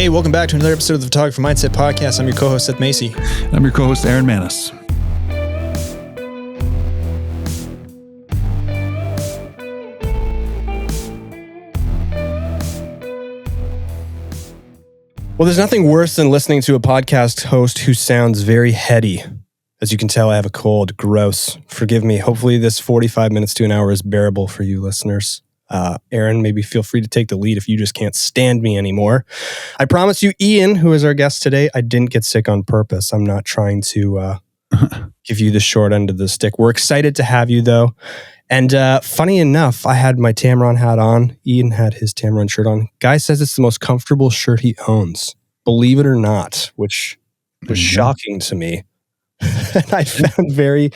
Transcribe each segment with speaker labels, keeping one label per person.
Speaker 1: Hey, welcome back to another episode of the Photographer Mindset Podcast. I'm your co-host, Seth Macy.
Speaker 2: I'm your co-host, Aaron Manis.
Speaker 1: Well, there's nothing worse than listening to a podcast host who sounds very heady. As you can tell, I have a cold. Gross. Forgive me. Hopefully this 45 minutes to an hour is bearable for you listeners. Aaron, maybe feel free to take the lead if you just can't stand me anymore. I promise you, Ian, who is our guest today, I didn't get sick on purpose. I'm not trying to give you the short end of the stick. We're excited to have you, though. And funny enough, I had my Tamron hat on. Ian had his Tamron shirt on. Guy says it's the most comfortable shirt he owns. Believe it or not, which was shocking to me. And I found very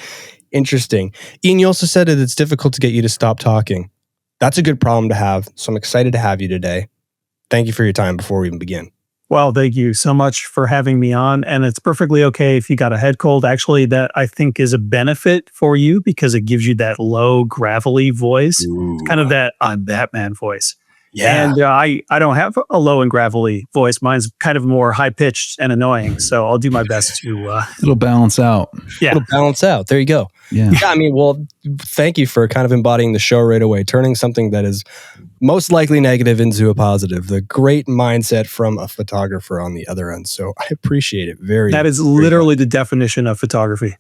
Speaker 1: interesting. Ian, you also said that it's difficult to get you to stop talking. That's a good problem to have. So I'm excited to have you today. Thank you for your time before we even begin.
Speaker 3: Well, thank you so much for having me on. And it's perfectly okay if you got a head cold. Actually, that I think is a benefit for you because it gives you that low, gravelly voice.
Speaker 1: Ooh.
Speaker 3: It's kind of that I'm Batman voice.
Speaker 1: Yeah.
Speaker 3: And I don't have a low and gravelly voice. Mine's kind of more high-pitched and annoying. So I'll do my best to...
Speaker 2: It'll balance out.
Speaker 3: Yeah.
Speaker 1: It'll balance out. There you go.
Speaker 2: Yeah.
Speaker 1: Yeah, I mean, well, thank you for kind of embodying the show right away, turning something that is most likely negative into a positive. The great mindset from a photographer on the other end. So I appreciate it very much.
Speaker 3: That is literally the definition of photography.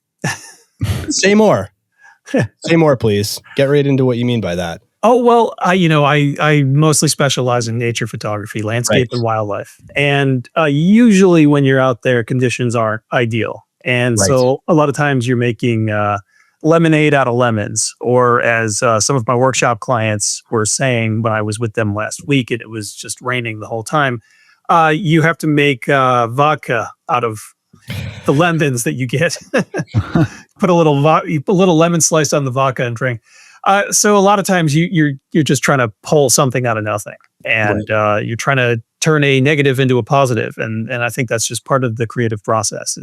Speaker 1: Say more. Say more, please. Get right into what you mean by that.
Speaker 3: Oh, well, I mostly specialize in nature photography, landscape and wildlife. And usually when you're out there, conditions aren't ideal. And so a lot of times you're making lemonade out of lemons, or as some of my workshop clients were saying when I was with them last week, and it was just raining the whole time, you have to make vodka out of the lemons that you get. Put a little lemon slice on the vodka and drink. So a lot of times you're just trying to pull something out of nothing, and you're trying to turn a negative into a positive, and I think that's just part of the creative process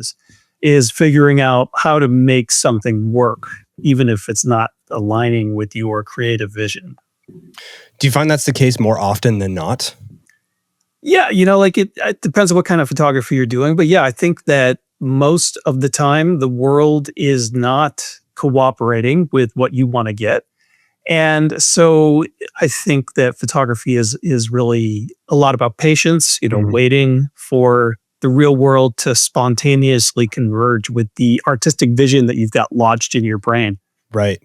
Speaker 3: is figuring out how to make something work, even if it's not aligning with your creative vision.
Speaker 1: Do you find that's the case more often than not?
Speaker 3: Yeah, it depends on what kind of photography you're doing, but yeah, I think that most of the time the world is not cooperating with what you want to get. And so I think that photography is really a lot about patience, waiting for the real world to spontaneously converge with the artistic vision that you've got lodged in your brain.
Speaker 1: Right.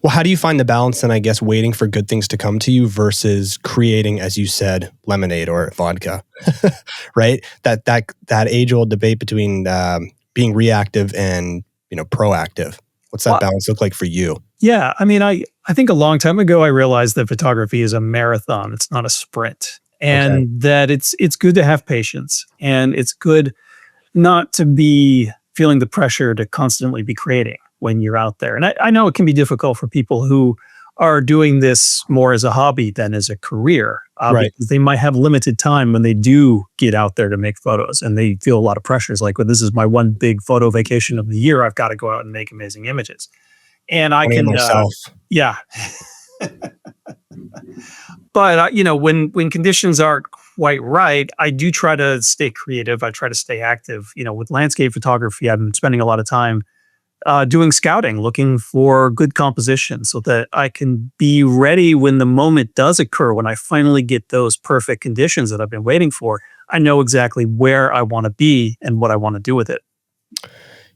Speaker 1: Well, how do you find the balance then, I guess, waiting for good things to come to you versus creating, as you said, lemonade or vodka, right? That age-old debate between being reactive and, proactive. What's that balance look like for you?
Speaker 3: Yeah, I mean, I think a long time ago, I realized that photography is a marathon. It's not a sprint. And that it's good to have patience, and it's good not to be feeling the pressure to constantly be creating when you're out there. And I know it can be difficult for people who are doing this more as a hobby than as a career. Because they might have limited time when they do get out there to make photos, and they feel a lot of pressures like, well, this is my one big photo vacation of the year. I've got to go out and make amazing images. And I can, yeah. But, when conditions aren't quite right, I do try to stay creative. I try to stay active. With landscape photography, I'm spending a lot of time doing scouting, looking for good composition so that I can be ready when the moment does occur, when I finally get those perfect conditions that I've been waiting for. I know exactly where I want to be and what I want to do with it.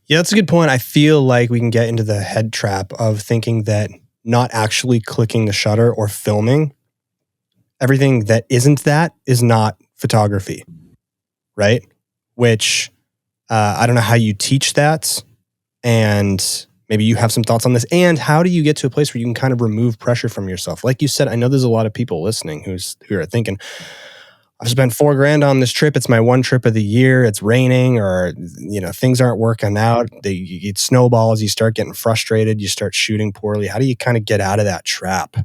Speaker 1: Yeah, that's a good point. I feel like we can get into the head trap of thinking that not actually clicking the shutter or filming, everything that isn't that is not photography, right? Which I don't know how you teach that, and maybe you have some thoughts on this. And how do you get to a place where you can kind of remove pressure from yourself? Like you said, I know there's a lot of people listening who are thinking, I've spent $4,000 on this trip. It's my one trip of the year. It's raining, or things aren't working out. You get snowballs. You start getting frustrated. You start shooting poorly. How do you kind of get out of that trap?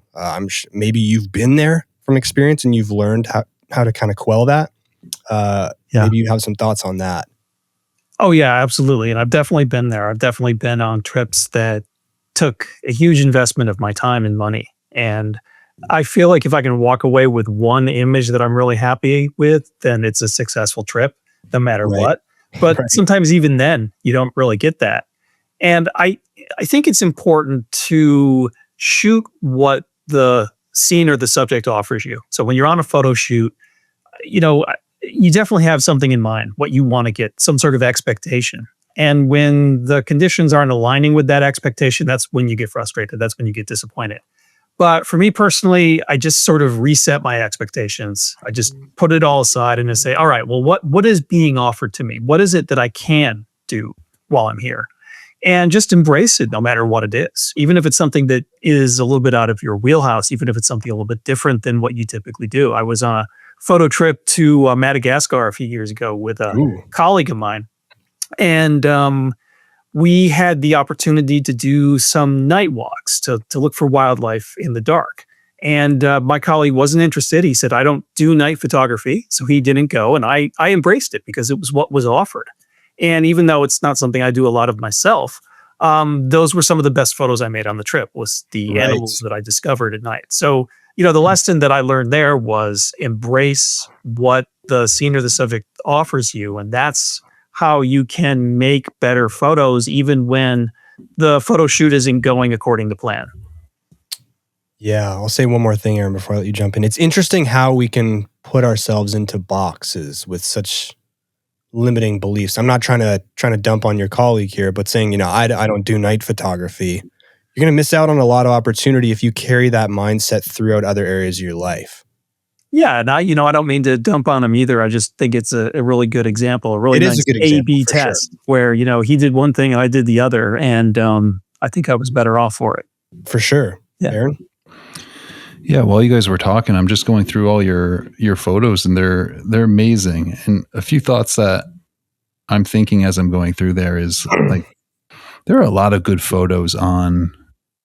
Speaker 1: Maybe you've been there from experience and you've learned how to kind of quell that. Maybe you have some thoughts on that.
Speaker 3: Oh yeah, absolutely. And I've definitely been there. I've definitely been on trips that took a huge investment of my time and money. And I feel like if I can walk away with one image that I'm really happy with, then it's a successful trip, no matter
Speaker 1: Right.
Speaker 3: what. But
Speaker 1: Right.
Speaker 3: sometimes even then, you don't really get that. And I think it's important to shoot what the scene or the subject offers you. So when you're on a photo shoot, you know, you definitely have something in mind, what you want to get, some sort of expectation. And when the conditions aren't aligning with that expectation, that's when you get frustrated. That's when you get disappointed. But for me personally, I just sort of reset my expectations. I just put it all aside and just say, all right, well, what is being offered to me? What is it that I can do while I'm here? And just embrace it no matter what it is. Even if it's something that is a little bit out of your wheelhouse, even if it's something a little bit different than what you typically do. I was on a photo trip to Madagascar a few years ago with a
Speaker 1: Ooh.
Speaker 3: colleague of mine. And we had the opportunity to do some night walks to look for wildlife in the dark. And my colleague wasn't interested. He said, I don't do night photography. So he didn't go. And I embraced it because it was what was offered. And even though it's not something I do a lot of myself, those were some of the best photos I made on the trip was the
Speaker 1: Right.
Speaker 3: animals that I discovered at night. So, the lesson that I learned there was embrace what the scene or the subject offers you. And that's how you can make better photos, even when the photo shoot isn't going according to plan.
Speaker 1: Yeah, I'll say one more thing, Aaron, before I let you jump in. It's interesting how we can put ourselves into boxes with such limiting beliefs. I'm not trying to dump on your colleague here, but saying, I don't do night photography. You're going to miss out on a lot of opportunity if you carry that mindset throughout other areas of your life.
Speaker 3: Yeah, and I don't mean to dump on him either. I just think it's a really good example, a really
Speaker 1: It is
Speaker 3: nice
Speaker 1: a good example,
Speaker 3: A/B
Speaker 1: for sure.
Speaker 3: test where he did one thing and I did the other, and I think I was better off for it.
Speaker 1: For sure.
Speaker 3: Yeah.
Speaker 1: Aaron?
Speaker 2: Yeah, while you guys were talking, I'm just going through all your photos, and they're amazing. And a few thoughts that I'm thinking as I'm going through there is like there are a lot of good photos on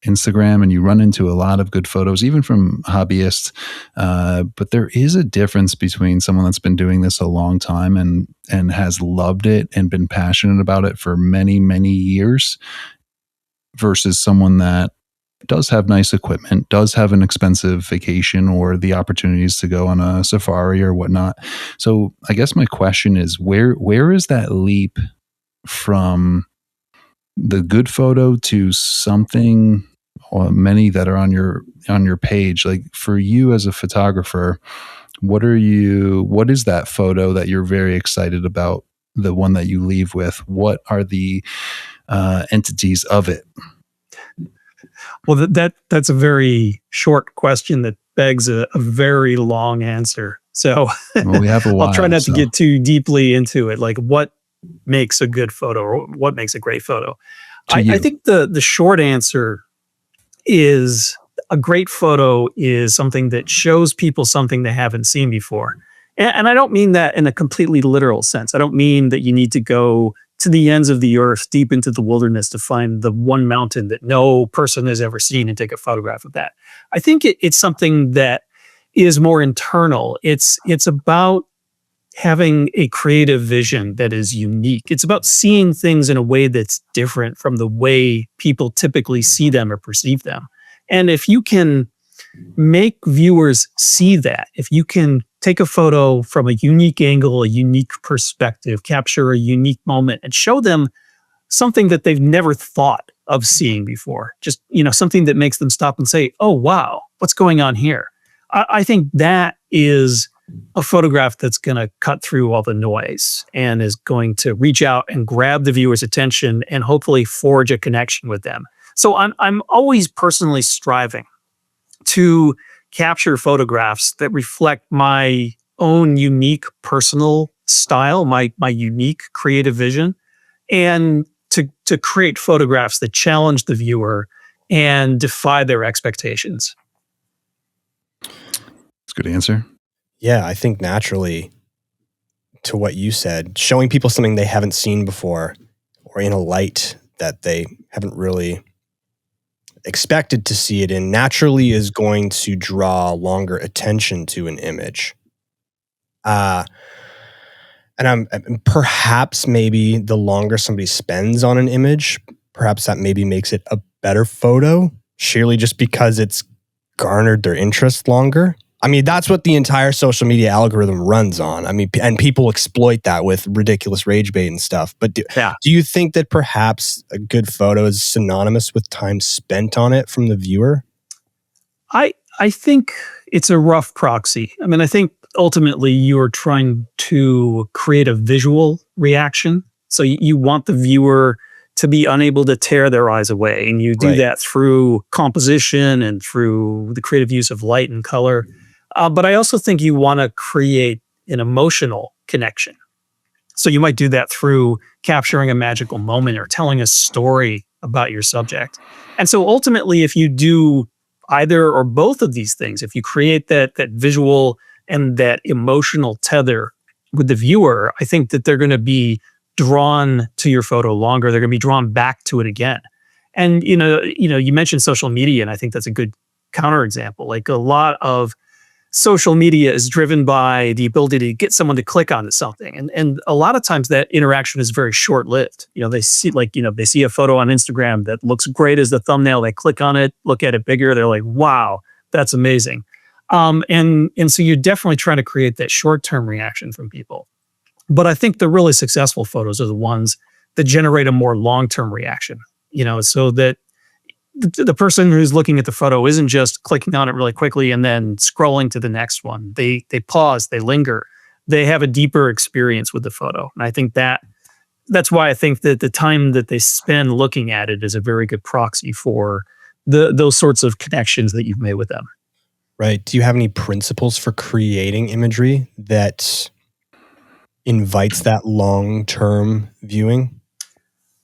Speaker 2: Instagram, and you run into a lot of good photos, even from hobbyists. But there is a difference between someone that's been doing this a long time and has loved it and been passionate about it for many, many years versus someone that does have nice equipment, does have an expensive vacation or the opportunities to go on a safari or whatnot. So I guess my question is, where is that leap from the good photo to something, or many that are on your page? Like for you as a photographer, what is that photo that you're very excited about, the one that you leave with? What are the entities of it?
Speaker 3: Well, that's a very short question that begs a very long answer. So
Speaker 2: Well, we have a while,
Speaker 3: I'll try not to get too deeply into it. Like what makes a good photo or what makes a great photo? I think the short answer is a great photo is something that shows people something they haven't seen before. And I don't mean that in a completely literal sense. I don't mean that you need to go to the ends of the earth, deep into the wilderness to find the one mountain that no person has ever seen and take a photograph of that. I think it's something that is more internal. It's about having a creative vision that is unique. It's about seeing things in a way that's different from the way people typically see them or perceive them. And if you can make viewers see that, if you can take a photo from a unique angle, a unique perspective, capture a unique moment and show them something that they've never thought of seeing before, just, something that makes them stop and say, oh, wow, what's going on here? I think that is a photograph that's going to cut through all the noise and is going to reach out and grab the viewer's attention and hopefully forge a connection with them. So I'm always personally striving to capture photographs that reflect my own unique personal style, my unique creative vision, and to create photographs that challenge the viewer and defy their expectations.
Speaker 2: That's a good answer.
Speaker 1: Yeah, I think naturally to what you said, showing people something they haven't seen before or in a light that they haven't really expected to see it in naturally is going to draw longer attention to an image. And perhaps maybe the longer somebody spends on an image, perhaps that maybe makes it a better photo, sheerly just because it's garnered their interest longer. I mean, that's what the entire social media algorithm runs on. I mean, and people exploit that with ridiculous rage bait and stuff. But do you think that perhaps a good photo is synonymous with time spent on it from the viewer?
Speaker 3: I think it's a rough proxy. I mean, I think ultimately you're trying to create a visual reaction. So you want the viewer to be unable to tear their eyes away. And you do that through composition and through the creative use of light and color. But I also think you want to create an emotional connection. So you might do that through capturing a magical moment or telling a story about your subject. And so ultimately, if you do either or both of these things, if you create that visual and that emotional tether with the viewer, I think that they're going to be drawn to your photo longer. They're going to be drawn back to it again. And you mentioned social media, and I think that's a good counterexample. Like a lot of social media is driven by the ability to get someone to click onto something. And a lot of times that interaction is very short-lived. They see they see a photo on Instagram that looks great as the thumbnail. They click on it, look at it bigger. They're like, wow, that's amazing. And so you're definitely trying to create that short-term reaction from people. But I think the really successful photos are the ones that generate a more long-term reaction, so that the person who's looking at the photo isn't just clicking on it really quickly and then scrolling to the next one. They pause, they linger, they have a deeper experience with the photo. And I think that's why I think that the time that they spend looking at it is a very good proxy for those sorts of connections that you've made with them.
Speaker 1: Right. Do you have any principles for creating imagery that invites that long-term viewing?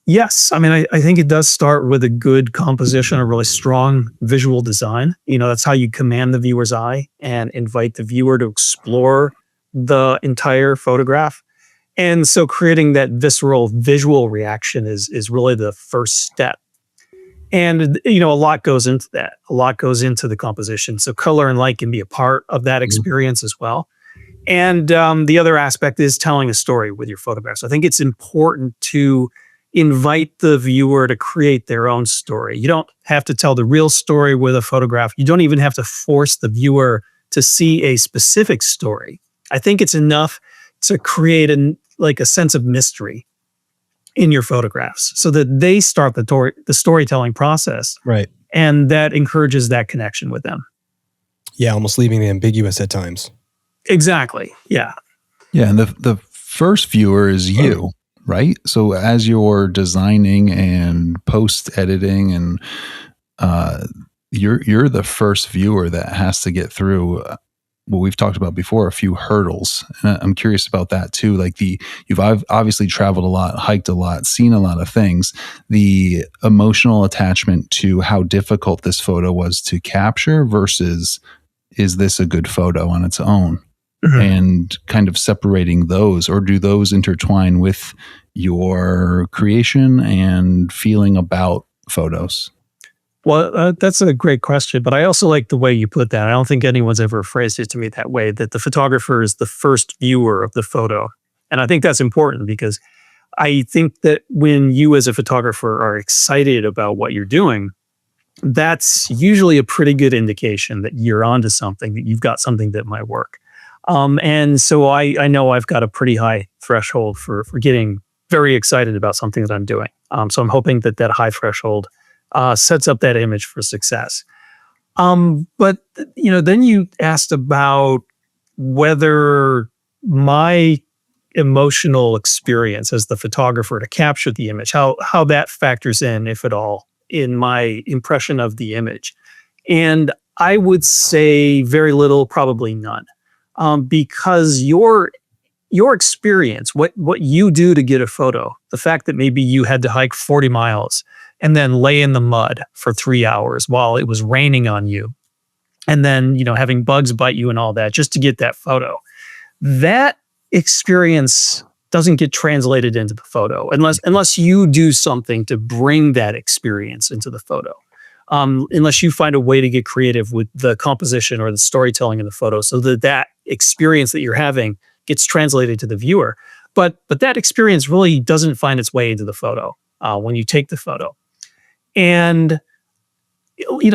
Speaker 3: Yes. I mean, I think it does start with a good composition, a really strong visual design. That's how you command the viewer's eye and invite the viewer to explore the entire photograph. And so creating that visceral visual reaction is really the first step. And, a lot goes into that. A lot goes into the composition. So color and light can be a part of that experience as well. And the other aspect is telling a story with your photographs. I think it's important to invite the viewer to create their own story. You don't have to tell the real story with a photograph. You don't even have to force the viewer to see a specific story. I think it's enough to create a sense of mystery in your photographs so that they start the storytelling process.
Speaker 1: Right.
Speaker 3: And that encourages that connection with them.
Speaker 1: Yeah, almost leaving the ambiguous at times.
Speaker 3: Exactly. Yeah.
Speaker 2: Yeah, and the first viewer is you. Right. So as you're designing and post editing and you're the first viewer that has to get through what we've talked about before, a few hurdles. And I'm curious about that too. Like you've obviously traveled a lot, hiked a lot, seen a lot of things. The emotional attachment to how difficult this photo was to capture versus is this a good photo on its own? Mm-hmm. And kind of separating those, or do those intertwine with your creation and feeling about photos?
Speaker 3: Well, that's a great question, but I also like the way you put that. I don't think anyone's ever phrased it to me that way, that the photographer is the first viewer of the photo. And I think that's important because I think that when you as a photographer are excited about what you're doing, that's usually a pretty good indication that you're onto something, that you've got something that might work. And so I know I've got a pretty high threshold for getting very excited about something that I'm doing. So I'm hoping that high threshold sets up that image for success. But then you asked about whether my emotional experience as the photographer to capture the image, how that factors in, if at all, in my impression of the image. And I would say very little, probably none. Because your experience, what you do to get a photo, the fact that maybe you had to hike 40 miles and then lay in the mud for 3 hours while it was raining on you, and then having bugs bite you and all that just to get that photo, that experience doesn't get translated into the photo unless you do something to bring that experience into the photo. Unless you find a way to get creative with the composition or the storytelling in the photo so that experience that you're having gets translated to the viewer. But that experience really doesn't find its way into the photo when you take the photo. And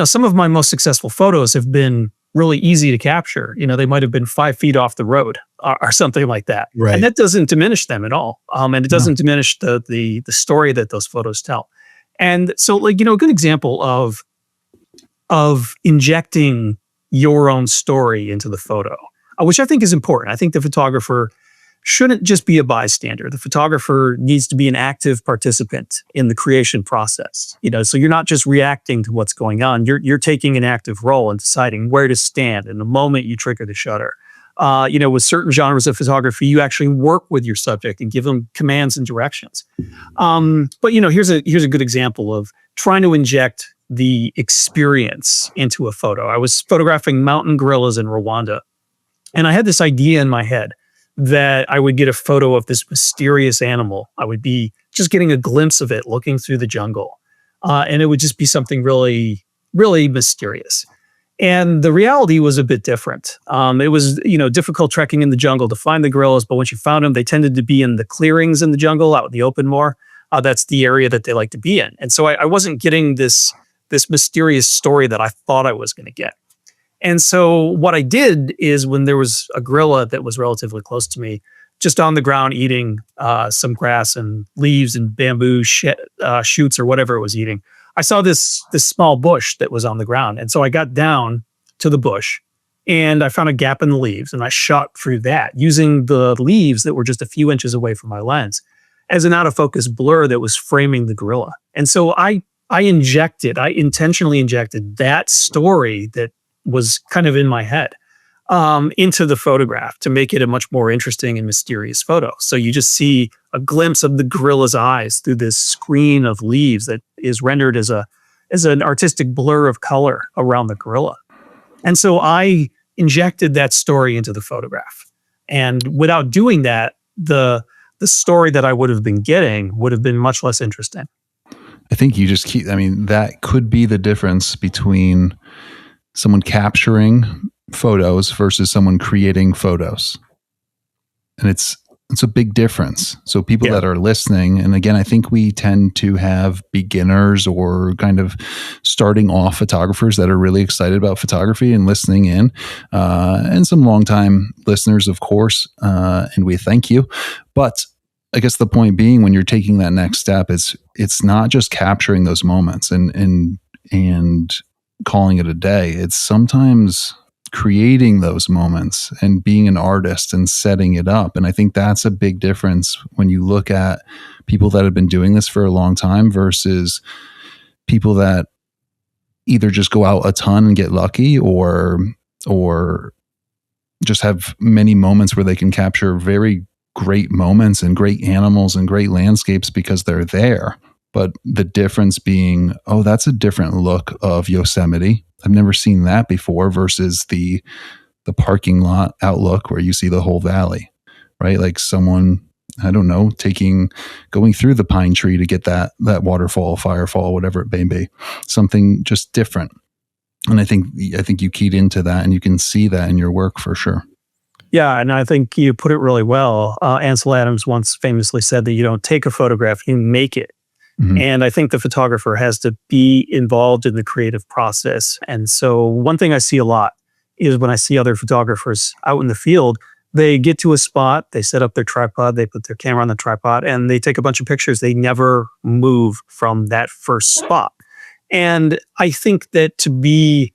Speaker 3: some of my most successful photos have been really easy to capture. They might have been 5 feet off the road or something like that.
Speaker 1: Right.
Speaker 3: And that doesn't diminish them at all. And it doesn't diminish the story that those photos tell. And so a good example of injecting your own story into the photo, which I think is important. I think the photographer shouldn't just be a bystander. The photographer needs to be an active participant in the creation process. So you're not just reacting to what's going on. You're taking an active role in deciding where to stand in the moment you trigger the shutter. With certain genres of photography, you actually work with your subject and give them commands and directions. But here's a good example of trying to inject the experience into a photo. I was photographing mountain gorillas in Rwanda, and I had this idea in my head that I would get a photo of this mysterious animal. I would be just getting a glimpse of it looking through the jungle. And it would just be something really, really mysterious. And the reality was a bit different. It was, difficult trekking in the jungle to find the gorillas, but once you found them, they tended to be in the clearings in the jungle, out in the open more. That's the area that they like to be in. And so I wasn't getting this mysterious story that I thought I was going to get. And so what I did is, when there was a gorilla that was relatively close to me, just on the ground eating some grass and leaves and bamboo shoots or whatever it was eating, I saw this small bush that was on the ground. And so I got down to the bush and I found a gap in the leaves, and I shot through that using the leaves that were just a few inches away from my lens as an out of focus blur that was framing the gorilla. And so I intentionally injected that story that was kind of in my head into the photograph to make it a much more interesting and mysterious photo. So you just see a glimpse of the gorilla's eyes through this screen of leaves that is rendered as an artistic blur of color around the gorilla. And so I injected that story into the photograph. And without doing that, the story that I would have been getting would have been much less interesting.
Speaker 2: I think that could be the difference between someone capturing photos versus someone creating photos. And it's a big difference. So people that are listening, and again, I think we tend to have beginners or kind of starting off photographers that are really excited about photography and listening in, and some longtime listeners, of course, and we thank you. But I guess the point being, when you're taking that next step, it's not just capturing those moments and calling it a day. It's sometimes creating those moments and being an artist and setting it up. And I think that's a big difference when you look at people that have been doing this for a long time versus people that either just go out a ton and get lucky or just have many moments where they can capture very great moments and great animals and great landscapes because they're there. But the difference being, that's a different look of Yosemite. I've never seen that before, versus the parking lot outlook where you see the whole valley, right? Like someone, I don't know, going through the pine tree to get that waterfall, firefall, whatever it may be, something just different. And I think you keyed into that, and you can see that in your work for sure.
Speaker 3: Yeah, and I think you put it really well. Ansel Adams once famously said that you don't take a photograph, you make it. Mm-hmm. And I think the photographer has to be involved in the creative process. And so one thing I see a lot is when I see other photographers out in the field, they get to a spot, they set up their tripod, they put their camera on the tripod, and they take a bunch of pictures. They never move from that first spot. And I think that to be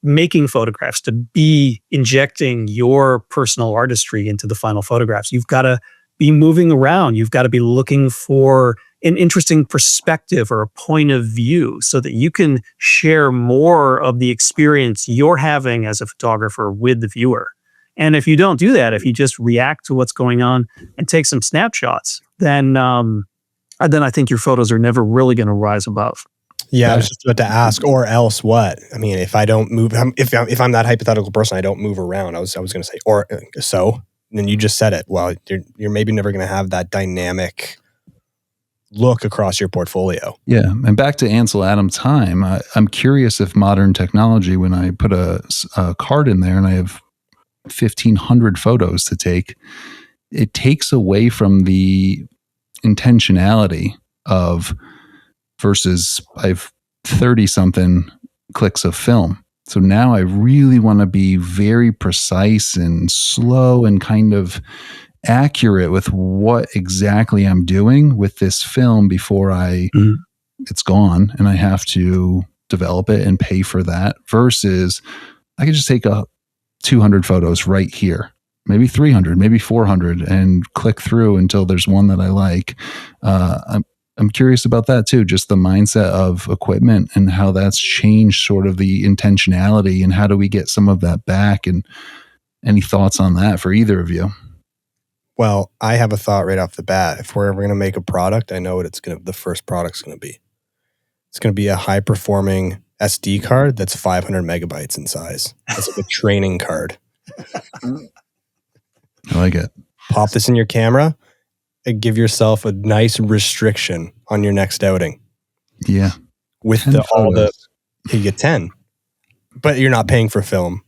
Speaker 3: making photographs, to be injecting your personal artistry into the final photographs, you've got to be moving around. You've got to be looking for an interesting perspective or a point of view so that you can share more of the experience you're having as a photographer with the viewer. And if you don't do that, if you just react to what's going on and take some snapshots, then I think your photos are never really going to rise above.
Speaker 1: Yeah, I was just about to ask, or else what? I mean, if I don't move, if I'm that hypothetical person, I don't move around. I was going to say, or so. Then you just said it. Well, you're maybe never going to have that dynamic look across your portfolio.
Speaker 2: Yeah, and back to Ansel Adams' time, I'm curious if modern technology, when I put a card in there and I have 1,500 photos to take, it takes away from the intentionality of versus I've 30 something clicks of film. So now I really want to be very precise and slow and kind of accurate with what exactly I'm doing with this film before it's gone and I have to develop it and pay for that, versus I could just take 200 photos right here, maybe 300, maybe 400, and click through until there's one that I like. I'm curious about that too, just the mindset of equipment and how that's changed sort of the intentionality, and how do we get some of that back, and any thoughts on that for either of you?
Speaker 1: Well, I have a thought right off the bat. If we're ever going to make a product, I know what the first product's going to be. It's going to be a high performing SD card that's 500 megabytes in size. It's like a training card.
Speaker 2: I like it.
Speaker 1: Pop this in your camera and give yourself a nice restriction on your next outing.
Speaker 2: Yeah.
Speaker 1: With you get 10, but you're not paying for film.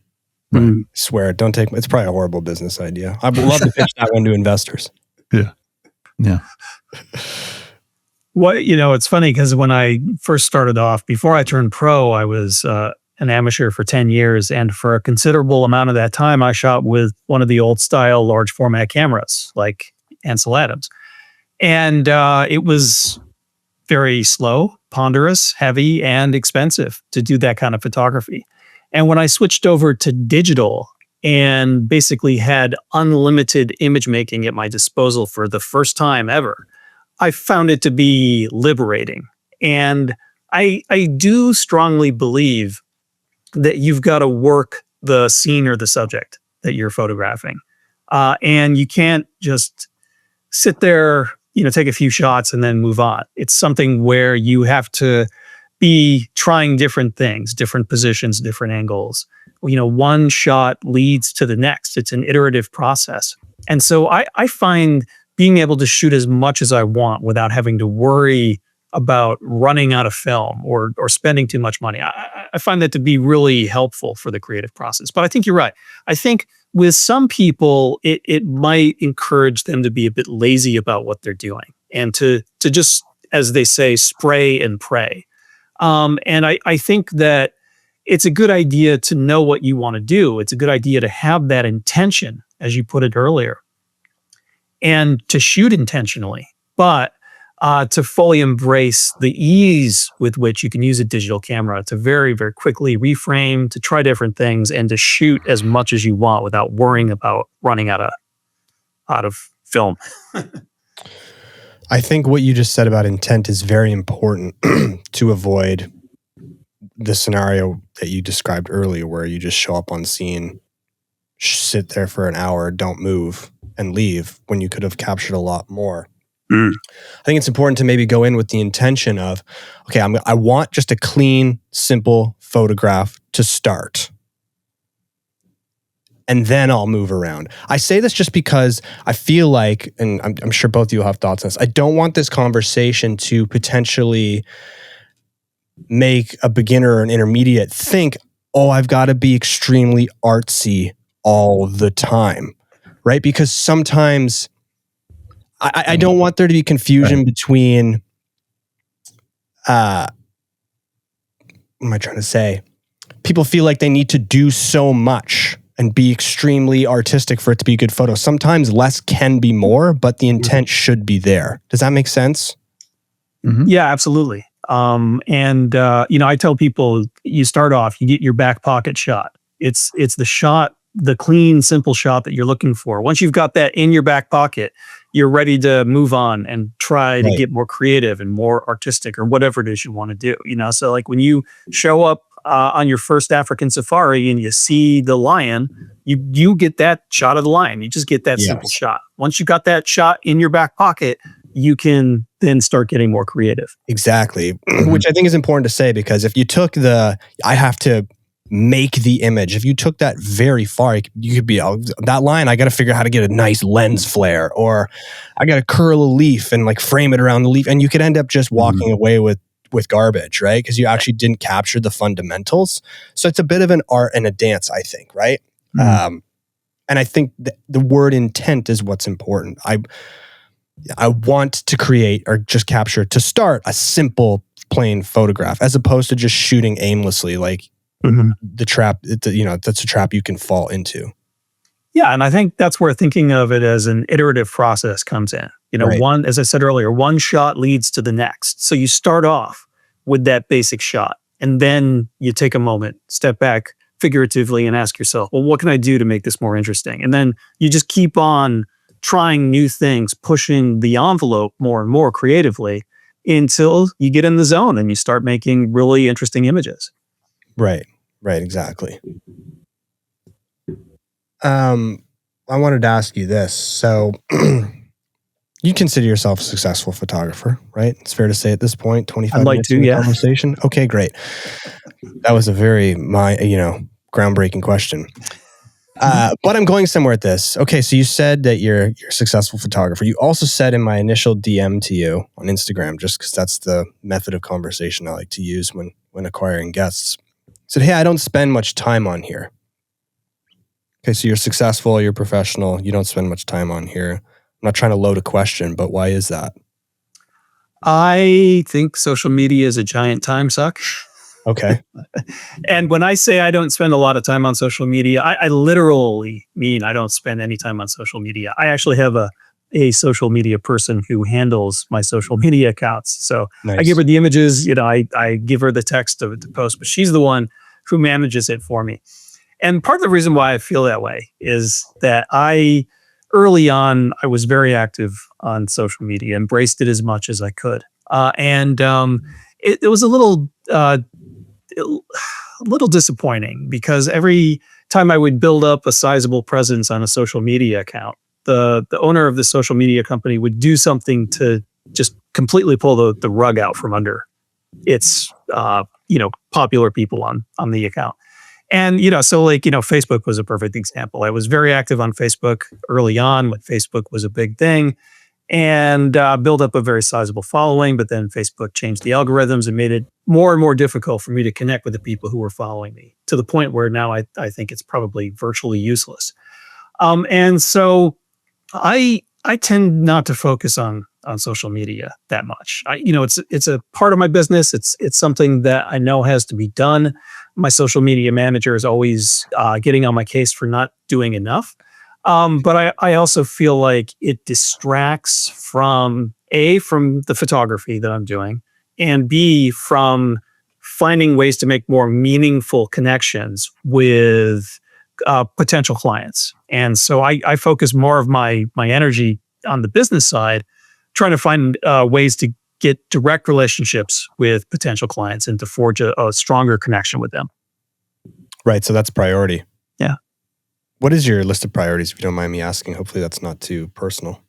Speaker 2: Right.
Speaker 1: I swear, it's probably a horrible business idea. I would love to pitch that one to investors.
Speaker 2: Yeah. Yeah.
Speaker 3: What, it's funny because when I first started off, before I turned pro, I was an amateur for 10 years. And for a considerable amount of that time, I shot with one of the old style large format cameras like Ansel Adams. And it was very slow, ponderous, heavy, and expensive to do that kind of photography. And when I switched over to digital and basically had unlimited image making at my disposal for the first time ever, I found it to be liberating. And I do strongly believe that you've got to work the scene or the subject that you're photographing. And you can't just sit there, take a few shots and then move on. It's something where you have to be trying different things, different positions, different angles. One shot leads to the next. It's an iterative process. And so I find being able to shoot as much as I want without having to worry about running out of film or spending too much money, I find that to be really helpful for the creative process. But I think you're right. I think with some people, it might encourage them to be a bit lazy about what they're doing and to just, as they say, spray and pray. And I think that it's a good idea to know what you want to do. It's a good idea to have that intention, as you put it earlier, and to shoot intentionally, but to fully embrace the ease with which you can use a digital camera to very, very quickly reframe, to try different things, and to shoot as much as you want without worrying about running out of film.
Speaker 1: I think what you just said about intent is very important to avoid the scenario that you described earlier, where you just show up on scene, sit there for an hour, don't move, and leave, when you could have captured a lot more. I think it's important to maybe go in with the intention of, okay, I want just a clean, simple photograph to start. And then I'll move around. I say this just because I feel like, and I'm sure both of you have thoughts on this, I don't want this conversation to potentially make a beginner or an intermediate think, oh, I've got to be extremely artsy all the time, right? Because sometimes I don't want there to be confusion between, what am I trying to say? People feel like they need to do so much and be extremely artistic for it to be a good photo. Sometimes less can be more, but the intent should be there. Does that make sense?
Speaker 3: Mm-hmm. Yeah, absolutely. I tell people, you start off, you get your back pocket shot. It's the shot, the clean, simple shot that you're looking for. Once you've got that in your back pocket, you're ready to move on and try to get more creative and more artistic or whatever it is you want to do. So like when you show up on your first African safari and you see the lion, you get that shot of the lion. You just get that simple shot. Once you got that shot in your back pocket, you can then start getting more creative.
Speaker 1: Exactly. Which I think is important to say, because if you took I have to make the image, if you took that very far, you could be, that line, I got to figure out how to get a nice lens flare, or I got to curl a leaf and like frame it around the leaf. And you could end up just walking away with garbage, right? Because you actually didn't capture the fundamentals. So it's a bit of an art and a dance, I think, right? And I think the word intent is what's important. I want to create or just capture, to start, a simple, plain photograph, as opposed to just shooting aimlessly, like the trap, that's a trap you can fall into.
Speaker 3: Yeah, and I think that's where thinking of it as an iterative process comes in.
Speaker 1: Right.
Speaker 3: One, as I said earlier, one shot leads to the next. So you start off with that basic shot, and then you take a moment, step back figuratively, and ask yourself, well, what can I do to make this more interesting? And then you just keep on trying new things, pushing the envelope more and more creatively until you get in the zone and you start making really interesting images.
Speaker 1: Right, exactly. I wanted to ask you this. So you consider yourself a successful photographer, right? It's fair to say at this point, 25
Speaker 3: I'd like
Speaker 1: minutes
Speaker 3: to,
Speaker 1: in the
Speaker 3: yeah.
Speaker 1: conversation. Okay, great. That was a very, groundbreaking question. But I'm going somewhere with this. Okay, so you said that you're a successful photographer. You also said in my initial DM to you on Instagram, just because that's the method of conversation I like to use when acquiring guests, said, hey, I don't spend much time on here. Okay, so you're successful, you're professional, you don't spend much time on here. I'm not trying to load a question, but why is that?
Speaker 3: I think social media is a giant time suck.
Speaker 1: Okay.
Speaker 3: And when I say I don't spend a lot of time on social media, I literally mean I don't spend any time on social media. I actually have a social media person who handles my social media accounts. So
Speaker 1: Nice.
Speaker 3: I give her the images, I give her the text to post, but she's the one who manages it for me. And part of the reason why I feel that way is that early on, I was very active on social media, embraced it as much as I could. It was a little disappointing because every time I would build up a sizable presence on a social media account, the owner of the social media company would do something to just completely pull the rug out from under its popular people on the account. And, Facebook was a perfect example. I was very active on Facebook early on when Facebook was a big thing and built up a very sizable following. But then Facebook changed the algorithms and made it more and more difficult for me to connect with the people who were following me, to the point where now I think it's probably virtually useless. And so I tend not to focus on social media that much. It's a part of my business. It's something that I know has to be done. My social media manager is always getting on my case for not doing enough. But I also feel like it distracts from the photography that I'm doing, and B, from finding ways to make more meaningful connections with potential clients. And so I focus more of my energy on the business side, trying to find ways to get direct relationships with potential clients and to forge a stronger connection with them.
Speaker 1: Right. So that's priority.
Speaker 3: Yeah.
Speaker 1: What is your list of priorities, if you don't mind me asking? Hopefully that's not too personal.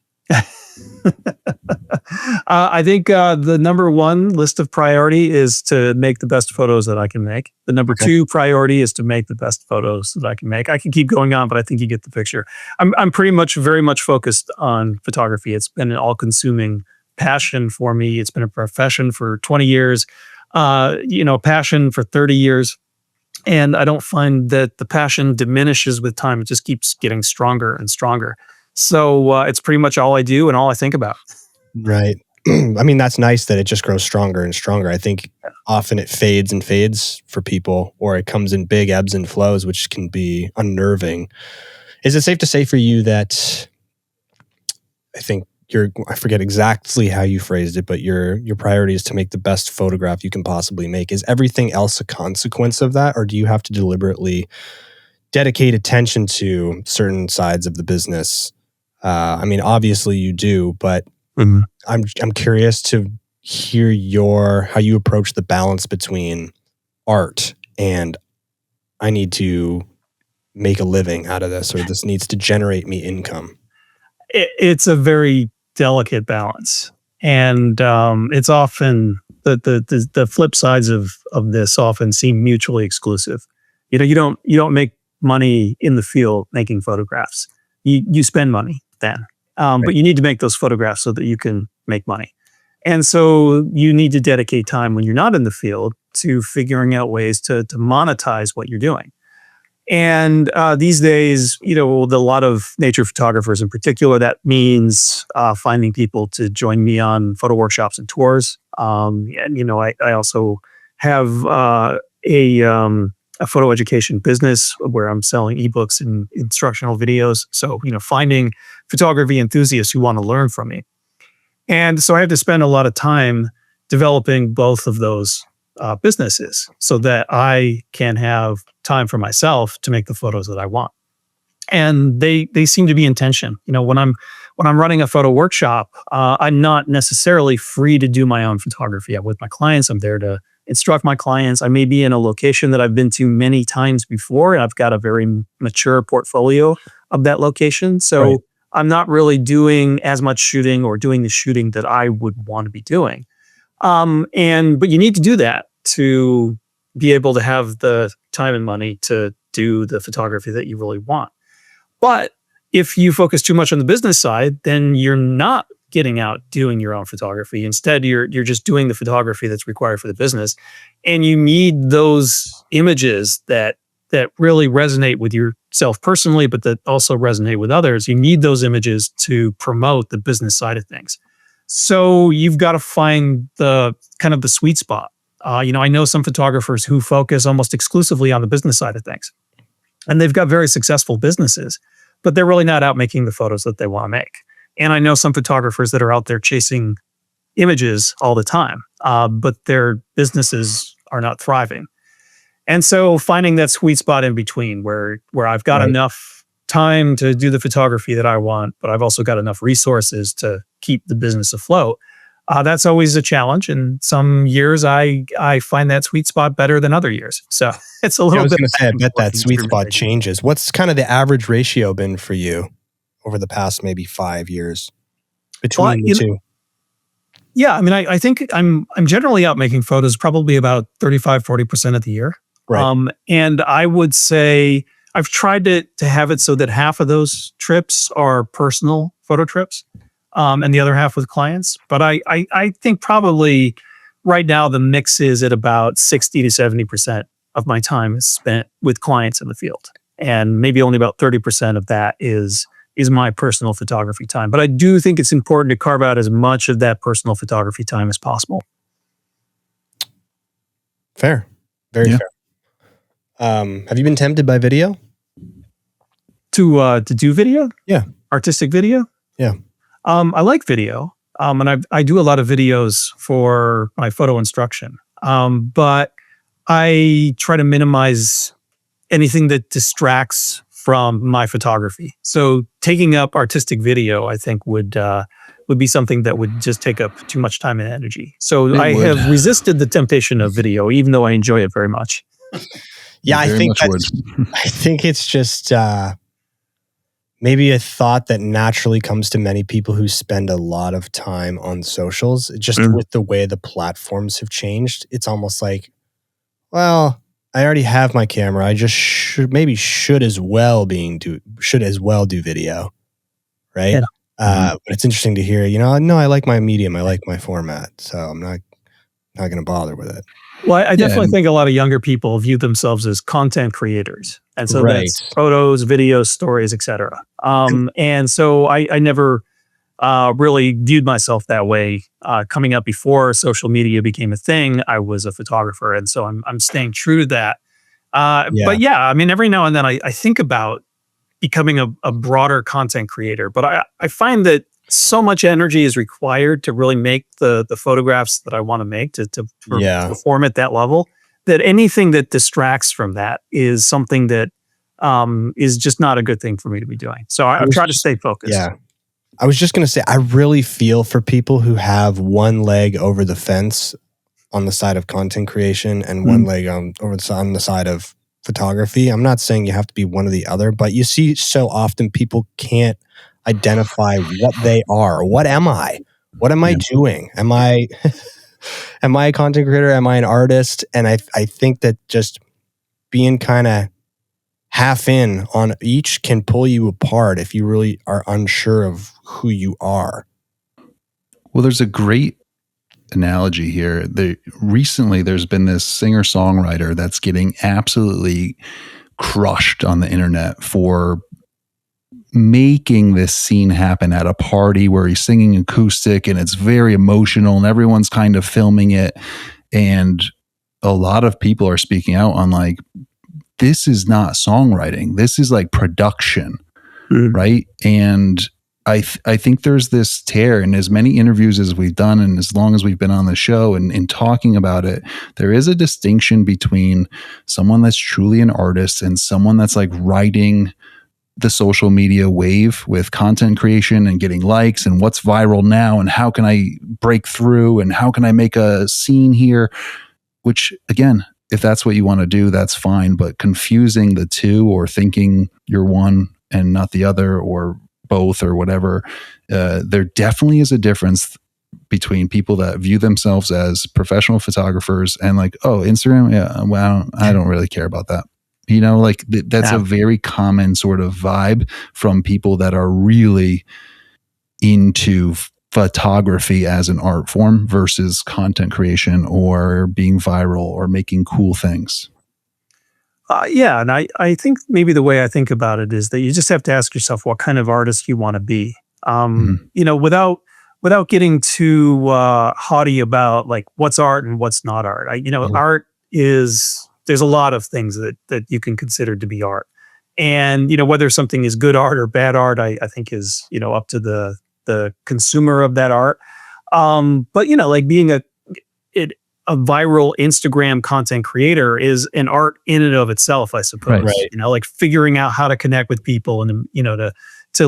Speaker 3: I think the number one list of priority is to make the best photos that I can make. The number two priority is to make the best photos that I can make. I can keep going on, but I think you get the picture. I'm very much focused on photography. It's been an all-consuming passion for me. It's been a profession for 20 years, passion for 30 years. And I don't find that the passion diminishes with time. It just keeps getting stronger and stronger. So it's pretty much all I do and all I think about.
Speaker 1: Right. I mean, that's nice that it just grows stronger and stronger. I think often it fades and fades for people, or it comes in big ebbs and flows, which can be unnerving. Is it safe to say for you that I forget exactly how you phrased it, but your priority is to make the best photograph you can possibly make? Is everything else a consequence of that? Or do you have to deliberately dedicate attention to certain sides of the business? I mean, obviously you do, but I'm curious to hear how you approach the balance between art and I need to make a living out of this, or this needs to generate me income.
Speaker 3: It's a very delicate balance, and it's often the flip sides of this often seem mutually exclusive. You don't make money in the field making photographs. You spend money then, but you need to make those photographs so that you can make money. And so you need to dedicate time when you're not in the field to figuring out ways to monetize what you're doing. And these days, a lot of nature photographers in particular, that means finding people to join me on photo workshops and tours. And I also have a photo education business where I'm selling ebooks and instructional videos. So, finding photography enthusiasts who want to learn from me. And so I have to spend a lot of time developing both of those businesses so that I can have time for myself to make the photos that I want. And they seem to be in tension. When I'm running a photo workshop, I'm not necessarily free to do my own photography. I'm with my clients. I'm there to instruct my clients. I may be in a location that I've been to many times before, and I've got a very mature portfolio of that location. So right. I'm not really doing as much shooting or doing the shooting that I would want to be doing. But you need to do that to be able to have the time and money to do the photography that you really want. But if you focus too much on the business side, then you're not getting out doing your own photography. Instead, you're just doing the photography that's required for the business. And you need those images that really resonate with yourself personally, but that also resonate with others. You need those images to promote the business side of things. So you've got to find the kind of the sweet spot. I know some photographers who focus almost exclusively on the business side of things, and they've got very successful businesses, but they're really not out making the photos that they want to make. And I know some photographers that are out there chasing images all the time, but their businesses are not thriving. And so finding that sweet spot in between where I've got enough time to do the photography that I want, but I've also got enough resources to keep the business afloat. That's always a challenge. And some years I find that sweet spot better than other years. So it's a little bit.
Speaker 1: I was going to say, I bet that sweet spot changes. What's kind of the average ratio been for you over the past maybe 5 years between the two?
Speaker 3: Yeah. I mean, I think I'm generally out making photos probably about 35-40% of the year.
Speaker 1: Right.
Speaker 3: And I would say I've tried to have it so that half of those trips are personal photo trips. And the other half with clients. But I think probably right now the mix is at about 60 to 70% of my time is spent with clients in the field. And maybe only about 30% of that is my personal photography time. But I do think it's important to carve out as much of that personal photography time as possible.
Speaker 1: Fair. Very fair. Have you been tempted by video?
Speaker 3: To do video?
Speaker 1: Yeah.
Speaker 3: Artistic video?
Speaker 1: Yeah.
Speaker 3: I like video, and I do a lot of videos for my photo instruction, but I try to minimize anything that distracts from my photography. So taking up artistic video, I think, would be something that would just take up too much time and energy. So I have resisted the temptation of video, even though I enjoy it very much.
Speaker 1: Yeah, I think it's just maybe a thought that naturally comes to many people who spend a lot of time on socials. Just with the way the platforms have changed, it's almost like, well, I already have my camera. I just should as well do video, right?
Speaker 3: Yeah.
Speaker 1: But it's interesting to hear. No, I like my medium. I like my format, so I'm not going to bother with it.
Speaker 3: Well, I definitely think a lot of younger people view themselves as content creators. And so that's photos, videos, stories, etc. And so I never really viewed myself that way. Coming up before social media became a thing, I was a photographer. And so I'm staying true to that. But yeah, I mean, every now and then I think about becoming a broader content creator. But I find that so much energy is required to really make the photographs that I want to make to perform at that level, that anything that distracts from that is something that is just not a good thing for me to be doing. So I try to stay focused.
Speaker 1: Yeah. I was just going to say, I really feel for people who have one leg over the fence on the side of content creation and one leg on the side of photography. I'm not saying you have to be one or the other, but you see so often people can't identify what they are. What am I? What am I doing? Am I a content creator? Am I an artist? And I think that just being kind of half in on each can pull you apart if you really are unsure of who you are.
Speaker 2: Well, there's a great analogy here. Recently, there's been this singer-songwriter that's getting absolutely crushed on the internet for making this scene happen at a party where he's singing acoustic and it's very emotional and everyone's kind of filming it. And a lot of people are speaking out on like, this is not songwriting. This is like production, right? And I think there's this tear in as many interviews as we've done and as long as we've been on the show and in talking about it, there is a distinction between someone that's truly an artist and someone that's like writing the social media wave with content creation and getting likes and what's viral now and how can I break through and how can I make a scene here, which again, if that's what you want to do, that's fine. But confusing the two or thinking you're one and not the other or both or whatever, there definitely is a difference between people that view themselves as professional photographers and like, oh, Instagram, yeah, well, I don't really care about that. You know, like that's a very common sort of vibe from people that are really into photography as an art form versus content creation or being viral or making cool things.
Speaker 3: Yeah. And I think maybe the way I think about it is that you just have to ask yourself what kind of artist you want to be. You know, without getting too haughty about like what's art and what's not art. Art is... there's a lot of things that you can consider to be art. And, you know, whether something is good art or bad art, I think is, you know, up to the consumer of that art. But, you know, like being a viral Instagram content creator is an art in and of itself, I suppose.
Speaker 1: Right.
Speaker 3: You know, like figuring out how to connect with people and, you know, to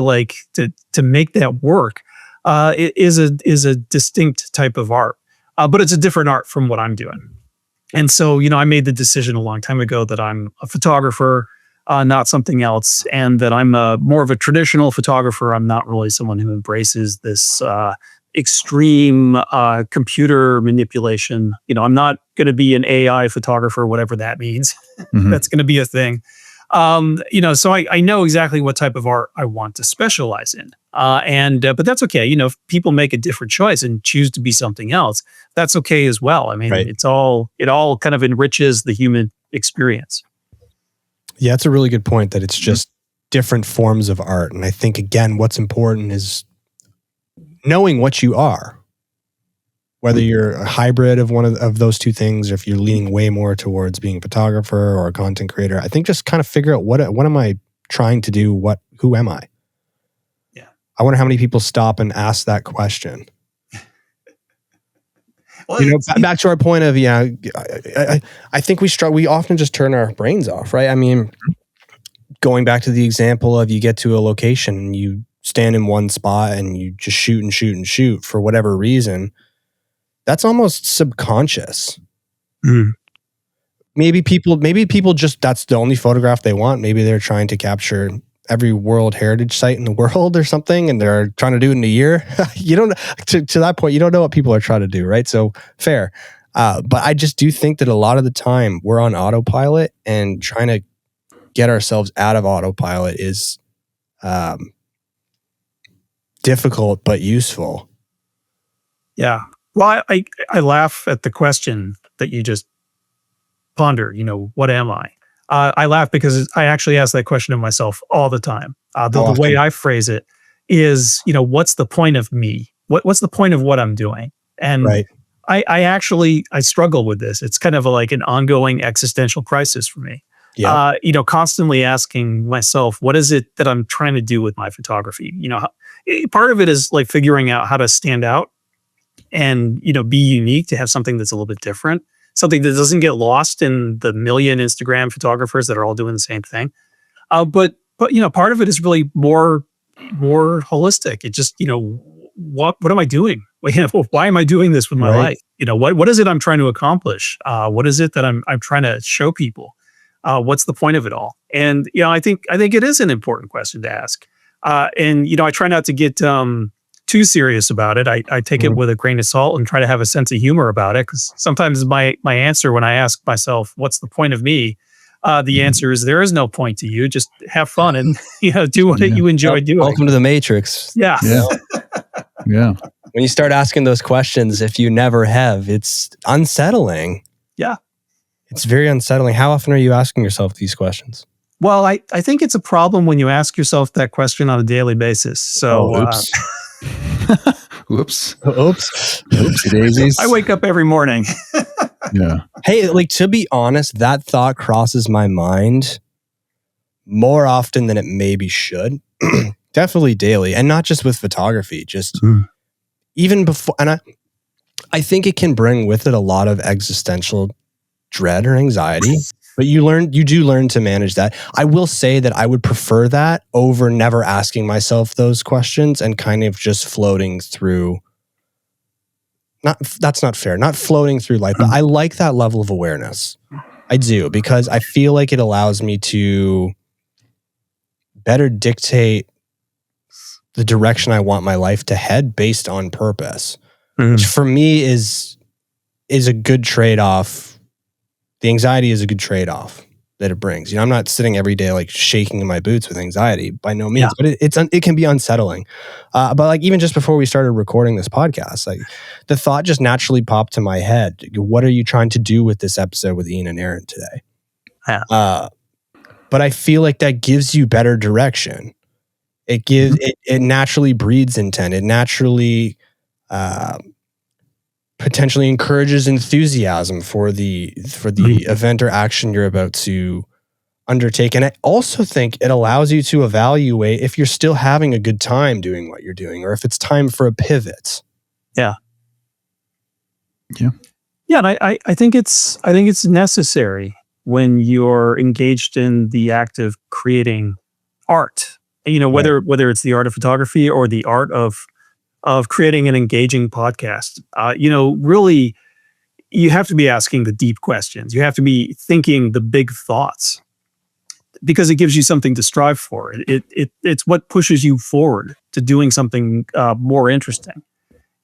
Speaker 3: make that work is a distinct type of art. But it's a different art from what I'm doing. And so, you know, I made the decision a long time ago that I'm a photographer, not something else, and that I'm more of a traditional photographer. I'm not really someone who embraces this extreme computer manipulation. You know, I'm not going to be an AI photographer, whatever that means. That's going to be a thing. You know, so I know exactly what type of art I want to specialize in. But that's okay. You know, if people make a different choice and choose to be something else, that's okay as well. I mean, it all kind of enriches the human experience.
Speaker 1: Yeah, it's a really good point that it's just different forms of art. And I think, again, what's important is knowing what you are, whether you're a hybrid of one of those two things, or if you're leaning way more towards being a photographer or a content creator. I think just kind of figure out what am I trying to do? Who am I?
Speaker 3: Yeah.
Speaker 1: I wonder how many people stop and ask that question.
Speaker 3: Well,
Speaker 1: you know, back to our point of, I think we often just turn our brains off, right? I mean, going back to the example of you get to a location and you stand in one spot and you just shoot and shoot and shoot for whatever reason, that's almost subconscious. Maybe people just, that's the only photograph they want. Maybe they're trying to capture every World Heritage site in the world or something, and they're trying to do it in a year. You don't, to that point, you don't know what people are trying to do, right? So fair. But I just do think that a lot of the time we're on autopilot, and trying to get ourselves out of autopilot is difficult but useful.
Speaker 3: Yeah. Well, I laugh at the question that you just pondered, you know, what am I? I laugh because I actually ask that question of myself all the time. The way I phrase it is, you know, what's the point of me? What's the point of what I'm doing? And I struggle with this. It's kind of like an ongoing existential crisis for me. Yeah. You know, constantly asking myself, what is it that I'm trying to do with my photography? You know, part of it is like figuring out how to stand out and, you know, be unique, to have something that's a little bit different, something that doesn't get lost in the million Instagram photographers that are all doing the same thing. But you know, part of it is really more holistic. It just, you know, what am I doing? Why am I doing this with my life? You know, what is it I'm trying to accomplish? What is it that I'm trying to show people? What's the point of it all? And, you know, I think it is an important question to ask. And, you know, I try not to get too serious about it. I take it with a grain of salt and try to have a sense of humor about it, because sometimes my answer when I ask myself, what's the point of me? The answer is there is no point to you. Just have fun and, you know, do what you enjoy doing.
Speaker 1: Welcome to the Matrix.
Speaker 3: Yeah.
Speaker 2: Yeah.
Speaker 1: When you start asking those questions, if you never have, it's unsettling.
Speaker 3: Yeah.
Speaker 1: It's very unsettling. How often are you asking yourself these questions?
Speaker 3: Well, I think it's a problem when you ask yourself that question on a daily basis. So,
Speaker 1: oops.
Speaker 2: Whoops.
Speaker 1: Oops.
Speaker 2: Oopsie daisies.
Speaker 3: I wake up every morning.
Speaker 2: Yeah.
Speaker 1: Hey, like, to be honest, that thought crosses my mind more often than it maybe should. Definitely daily, and not just with photography, just even before. And I think it can bring with it a lot of existential dread or anxiety, but you do learn to manage that. I will say that I would prefer that over never asking myself those questions and kind of just floating through. That's not fair. Not floating through life, but I like that level of awareness. I do, because I feel like it allows me to better dictate the direction I want my life to head based on purpose, which for me is a good trade-off. The anxiety is a good trade-off that it brings. You know, I'm not sitting every day like shaking in my boots with anxiety by no means, but it can be unsettling. But like even just before we started recording this podcast, like the thought just naturally popped to my head. What are you trying to do with this episode with Ian and Aaron today?
Speaker 3: Yeah.
Speaker 1: But I feel like that gives you better direction. It gives it naturally breeds intent. It naturally potentially encourages enthusiasm for the event or action you're about to undertake. And I also think it allows you to evaluate if you're still having a good time doing what you're doing, or if it's time for a pivot.
Speaker 3: Yeah.
Speaker 2: Yeah.
Speaker 3: Yeah. And I think it's necessary when you're engaged in the act of creating art. You know, whether it's the art of photography or the art of creating an engaging podcast. You know, really, you have to be asking the deep questions. You have to be thinking the big thoughts, because it gives you something to strive for. It's what pushes you forward to doing something more interesting.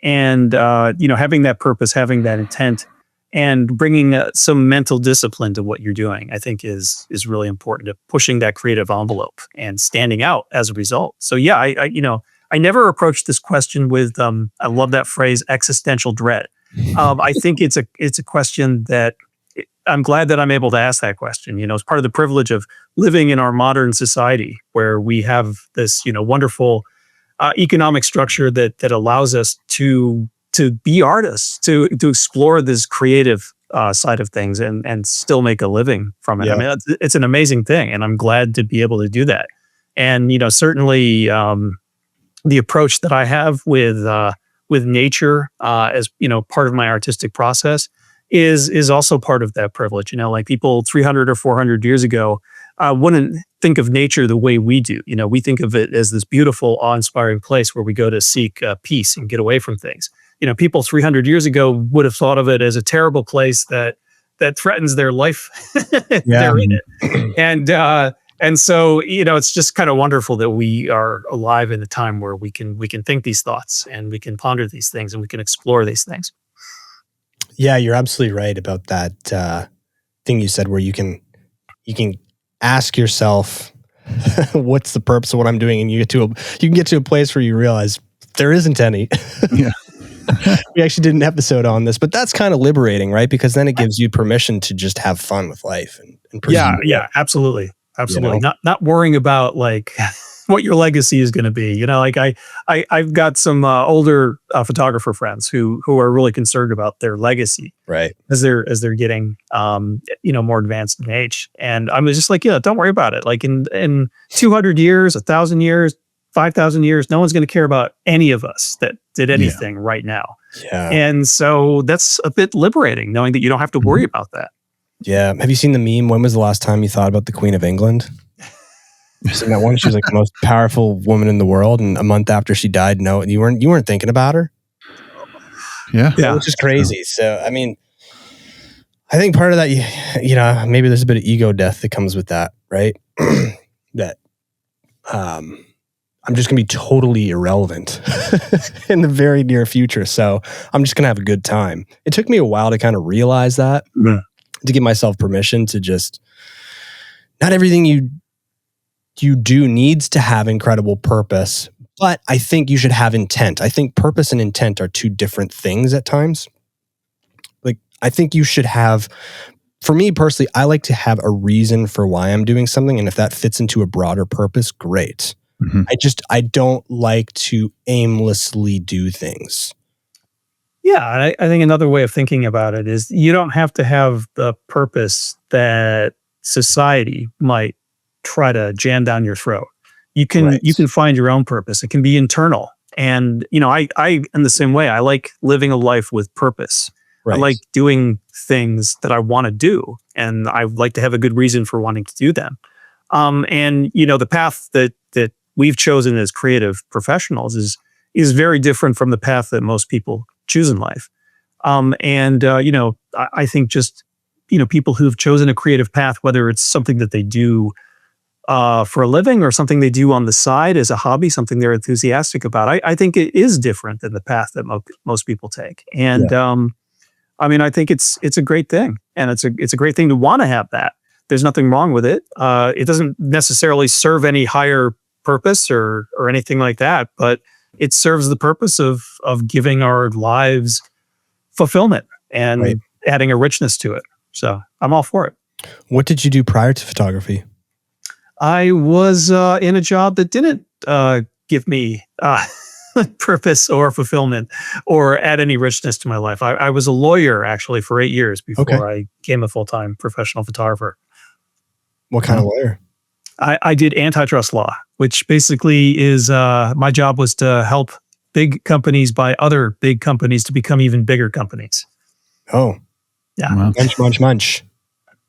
Speaker 3: And you know, having that purpose, having that intent, and bringing some mental discipline to what you're doing, I think is really important to pushing that creative envelope and standing out as a result. So yeah, I never approached this question with I love that phrase, existential dread. I think it's a question that I'm glad that I'm able to ask that question. You know, it's part of the privilege of living in our modern society, where we have this, you know, wonderful economic structure that allows us to be artists, to explore this creative side of things and still make a living from it.
Speaker 1: Yeah.
Speaker 3: I mean, it's an amazing thing, and I'm glad to be able to do that. And you know, certainly the approach that I have with nature as, you know, part of my artistic process is also part of that privilege. You know, like people 300 or 400 years ago wouldn't think of nature the way we do. You know, we think of it as this beautiful, awe-inspiring place where we go to seek peace and get away from things. You know, people 300 years ago would have thought of it as a terrible place that threatens their life. They're in it. And so, you know, it's just kind of wonderful that we are alive in a time where we can think these thoughts, and we can ponder these things, and we can explore these things.
Speaker 1: Yeah, you're absolutely right about that thing you said, where you can ask yourself, what's the purpose of what I'm doing? And you can get to a place where you realize there isn't any.
Speaker 2: Yeah.
Speaker 1: We actually did an episode on this, but that's kind of liberating, right? Because then it gives you permission to just have fun with life and pursue it.
Speaker 3: Yeah, absolutely. Absolutely.
Speaker 1: You know?
Speaker 3: Not worrying about like what your legacy is going to be. You know, like I've got some older photographer friends who are really concerned about their legacy,
Speaker 1: right,
Speaker 3: as they're getting you know, more advanced in age. And I was just like, yeah, don't worry about it. Like in 200 years, 1,000 years, 5,000 years, no one's going to care about any of us that did anything right now.
Speaker 1: Yeah.
Speaker 3: And so that's a bit liberating, knowing that you don't have to worry about that.
Speaker 1: Yeah. Have you seen the meme? When was the last time you thought about the Queen of England? You seen that one? She was like the most powerful woman in the world, and a month after she died, no, you weren't thinking about her.
Speaker 2: Yeah.
Speaker 1: Which is crazy. So I mean, I think part of that, you know, maybe there's a bit of ego death that comes with that, right? That I'm just going to be totally irrelevant in the very near future. So I'm just going to have a good time. It took me a while to kind of realize that, to give myself permission to just, not everything you do needs to have incredible purpose, but I think you should have intent. I think purpose and intent are two different things at times. Like, I think you should have for me personally, I like to have a reason for why I'm doing something. And if that fits into a broader purpose, great.
Speaker 2: Mhm.
Speaker 1: I don't like to aimlessly do things.
Speaker 3: Yeah, and I think another way of thinking about it is you don't have to have the purpose that society might try to jam down your throat. You can find your own purpose. It can be internal. And I in the same way, I like living a life with purpose. I like doing things that I want to do, and I like to have a good reason for wanting to do them. And the path that we've chosen as creative professionals is very different from the path that most people choose in life. I think just people who've chosen a creative path, whether it's something that they do for a living or something they do on the side as a hobby, something they're enthusiastic about, I think it is different than the path that most people take. And I think it's a great thing, and it's a great thing to want to have that. There's nothing wrong with it. It doesn't necessarily serve any higher purpose or anything like that, but it serves the purpose of giving our lives fulfillment and adding a richness to it. So I'm all for it.
Speaker 1: What did you do prior to photography?
Speaker 3: I was in a job that didn't give me purpose or fulfillment or add any richness to my life. I was a lawyer actually for 8 years before I became a full-time professional photographer.
Speaker 1: What kind of lawyer?
Speaker 3: I did antitrust law, which basically is my job was to help big companies buy other big companies to become even bigger companies.
Speaker 1: Oh.
Speaker 3: Yeah.
Speaker 2: Wow.
Speaker 1: Munch, munch, munch.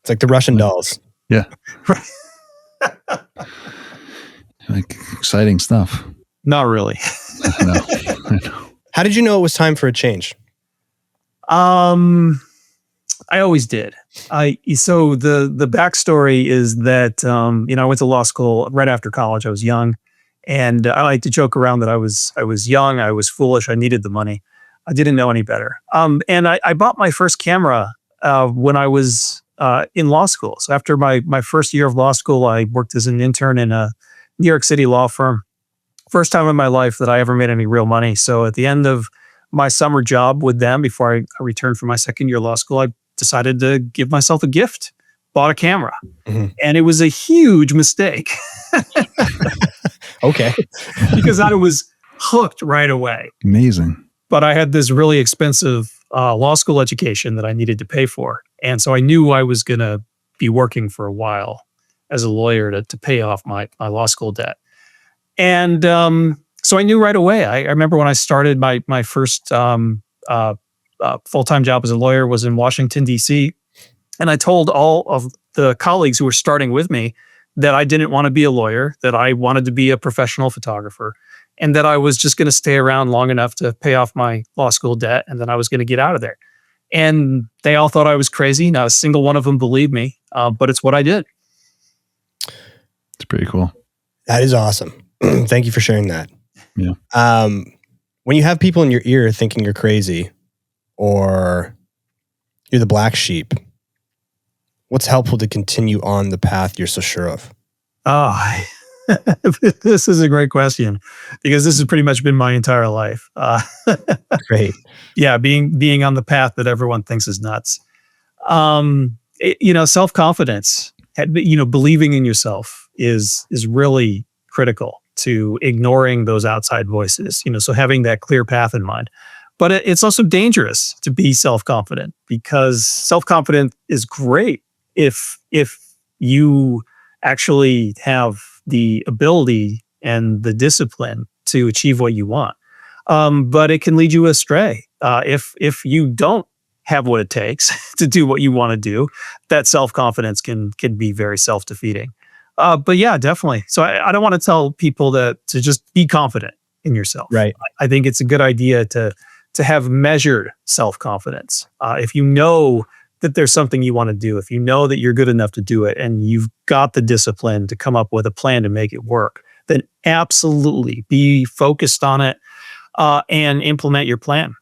Speaker 1: It's like the Russian dolls.
Speaker 2: Yeah.
Speaker 3: Right.
Speaker 2: Like exciting stuff.
Speaker 3: Not really.
Speaker 2: No, I know.
Speaker 1: How did you know it was time for a change?
Speaker 3: I always did. So the backstory is that I went to law school right after college. I was young, and I like to joke around that I was young, I was foolish, I needed the money. I didn't know any better. And I bought my first camera when I was in law school. So after my first year of law school, I worked as an intern in a New York City law firm. First time in my life that I ever made any real money. So at the end of my summer job with them, before I returned from my second year of law school, I decided to give myself a gift, bought a camera. Mm-hmm. And it was a huge mistake.
Speaker 1: Okay.
Speaker 3: Because I was hooked right away.
Speaker 2: Amazing.
Speaker 3: But I had this really expensive law school education that I needed to pay for. And so I knew I was going to be working for a while as a lawyer to pay off my law school debt. And so I knew right away. I remember when I started my first full-time job as a lawyer was in Washington, D.C. And I told all of the colleagues who were starting with me that I didn't want to be a lawyer, that I wanted to be a professional photographer, and that I was just going to stay around long enough to pay off my law school debt, and then I was going to get out of there. And they all thought I was crazy. Not a single one of them believed me, but it's what I did.
Speaker 2: It's pretty cool.
Speaker 1: That is awesome. Thank you for sharing that.
Speaker 2: Yeah.
Speaker 1: When you have people in your ear thinking you're crazy or you're the black sheep, what's helpful to continue on the path you're so sure of?
Speaker 3: Oh, this is a great question because this has pretty much been my entire life.
Speaker 1: Great.
Speaker 3: Yeah, being on the path that everyone thinks is nuts. Self-confidence, believing in yourself is really critical to ignoring those outside voices, so having that clear path in mind. But it's also dangerous to be self-confident because self-confident is great if you actually have the ability and the discipline to achieve what you want. But it can lead you astray. If you don't have what it takes to do what you want to do, that self-confidence can be very self-defeating. But yeah, definitely. So I don't want to tell people to just be confident in yourself.
Speaker 1: Right.
Speaker 3: I think it's a good idea to have measured self-confidence. If you know that there's something you want to do, if you know that you're good enough to do it, and you've got the discipline to come up with a plan to make it work, then absolutely be focused on it and implement your plan.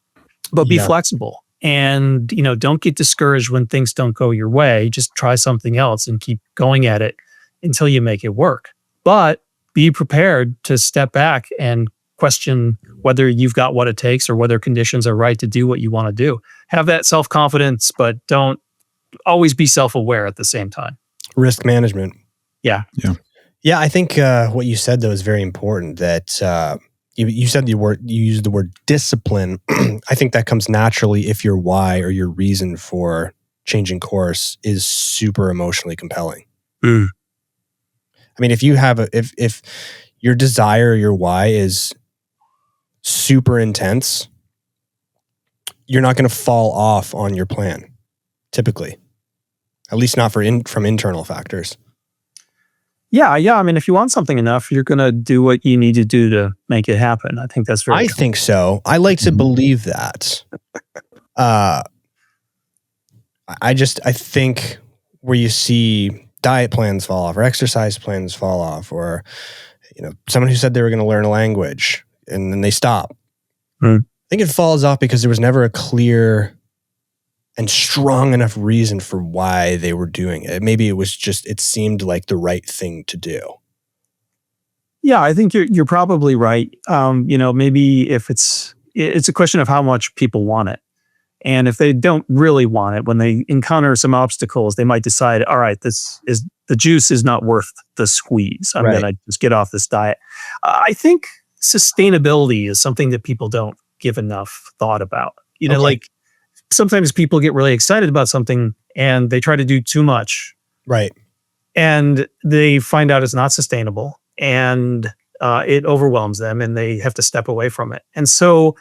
Speaker 3: But be flexible. And, don't get discouraged when things don't go your way. Just try something else and keep going at it until you make it work. But be prepared to step back and question whether you've got what it takes or whether conditions are right to do what you want to do. Have that self-confidence, but don't always be self-aware at the same time.
Speaker 1: Risk management.
Speaker 3: Yeah.
Speaker 1: Yeah, I think what you said though is very important. That you said you used the word discipline. I think that comes naturally if your why or your reason for changing course is super emotionally compelling. I mean, if you have if your desire, your why is super intense, you're not going to fall off on your plan, typically. At least not from internal factors.
Speaker 3: Yeah. I mean, if you want something enough, you're going to do what you need to do to make it happen. I think that's very cool.
Speaker 1: think so. I like to believe that. I think where you see diet plans fall off or exercise plans fall off, or someone who said they were going to learn a language and then they stop. I think it falls off because there was never a clear and strong enough reason for why they were doing it. Maybe it was just, it seemed like the right thing to do.
Speaker 3: Yeah, I think you're probably right. Maybe if it's a question of how much people want it. And if they don't really want it, when they encounter some obstacles, they might decide, all right, the juice is not worth the squeeze. I'm going to just get off this diet. I think sustainability is something that people don't give enough thought about. Like sometimes people get really excited about something and they try to do too much.
Speaker 1: Right.
Speaker 3: And they find out it's not sustainable and it overwhelms them and they have to step away from it. And so,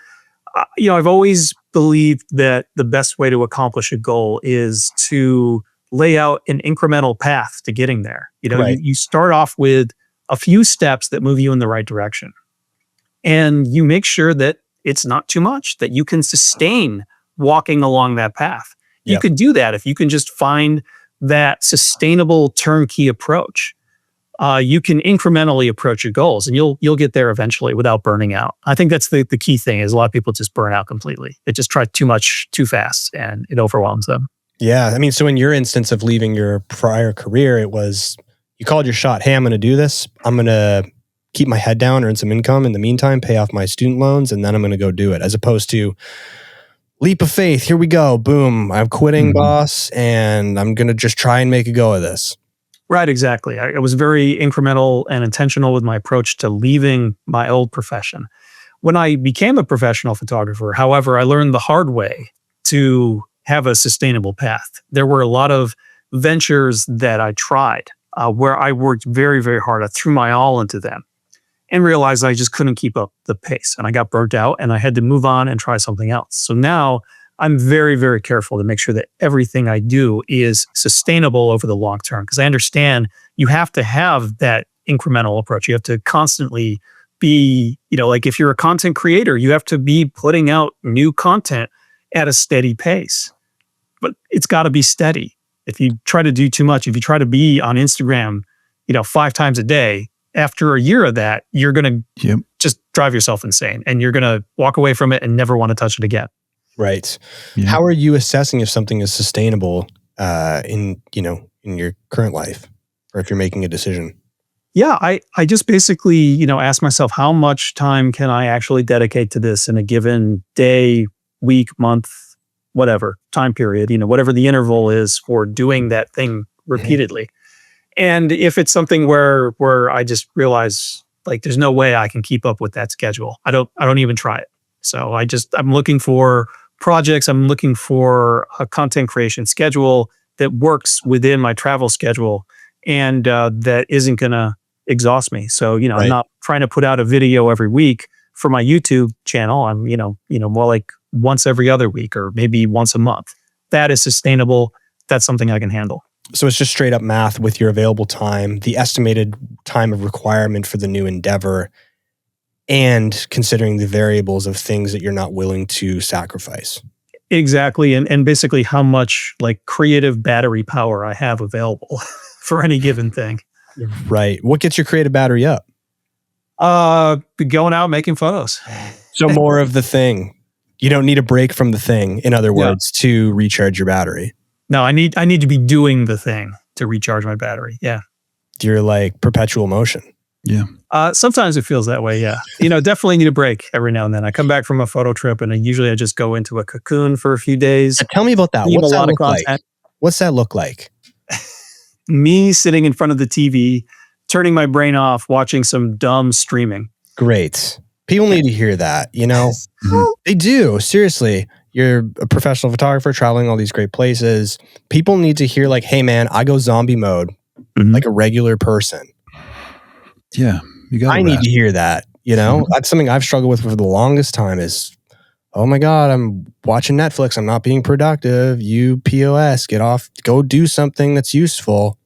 Speaker 3: I've always believed that the best way to accomplish a goal is to lay out an incremental path to getting there. You start off with a few steps that move you in the right direction. And you make sure that it's not too much, that you can sustain walking along that path. You could do that if you can just find that sustainable turnkey approach. You can incrementally approach your goals and you'll get there eventually without burning out. I think that's the key thing is a lot of people just burn out completely. They just try too much too fast and it overwhelms them. Yeah.
Speaker 1: I mean, so in your instance of leaving your prior career, it was, you called your shot. Hey, I'm going to do this. I'm going to keep my head down, earn some income in the meantime, pay off my student loans, and then I'm going to go do it. As opposed to leap of faith. Here we go. Boom. I'm quitting, boss, and I'm going to just try and make a go of this.
Speaker 3: Right, exactly. I was very incremental and intentional with my approach to leaving my old profession. When I became a professional photographer, however, I learned the hard way to have a sustainable path. There were a lot of ventures that I tried where I worked very, very hard. I threw my all into them and realized I just couldn't keep up the pace. And I got burnt out and I had to move on and try something else. So now I'm very, very careful to make sure that everything I do is sustainable over the long term, because I understand you have to have that incremental approach. You have to constantly be, like if you're a content creator, you have to be putting out new content at a steady pace, but it's got to be steady. If you try to do too much, if you try to be on Instagram, 5 times a day, after a year of that, you're going to just drive yourself insane and you're going to walk away from it and never want to touch it again.
Speaker 1: Right. Yeah. How are you assessing if something is sustainable in your current life, or if you're making a decision?
Speaker 3: Yeah, I just basically, ask myself, how much time can I actually dedicate to this in a given day, week, month, whatever time period, whatever the interval is for doing that thing repeatedly. And if it's something where I just realize like there's no way I can keep up with that schedule, I don't even try it. So I'm looking for projects. I'm looking for a content creation schedule that works within my travel schedule and that isn't going to exhaust me. So, I'm not trying to put out a video every week for my YouTube channel. I'm, more like once every other week or maybe once a month. That is sustainable. That's something I can handle.
Speaker 1: So it's just straight up math with your available time, the estimated time of requirement for the new endeavor, and considering the variables of things that you're not willing to sacrifice.
Speaker 3: Exactly. And basically how much like creative battery power I have available for any given thing.
Speaker 1: Right. What gets your creative battery up?
Speaker 3: Going out, making photos.
Speaker 1: So more of the thing. You don't need a break from the thing, in other words, to recharge your battery.
Speaker 3: No, I need to be doing the thing to recharge my battery. Yeah.
Speaker 1: You're like perpetual motion.
Speaker 2: Yeah.
Speaker 3: Sometimes it feels that way. Yeah. Definitely need a break every now and then. I come back from a photo trip and I just go into a cocoon for a few days.
Speaker 1: Tell me about that. What's that look like? What's that look like?
Speaker 3: Me sitting in front of the TV, turning my brain off, watching some dumb streaming.
Speaker 1: Great. People need to hear that, you know? They do. Seriously. You're a professional photographer traveling all these great places. People need to hear like, hey man, I go zombie mode like a regular person.
Speaker 2: Yeah.
Speaker 1: I need to hear that, you know? That's something I've struggled with for the longest time is, oh my God, I'm watching Netflix. I'm not being productive. You POS, get off, go do something that's useful.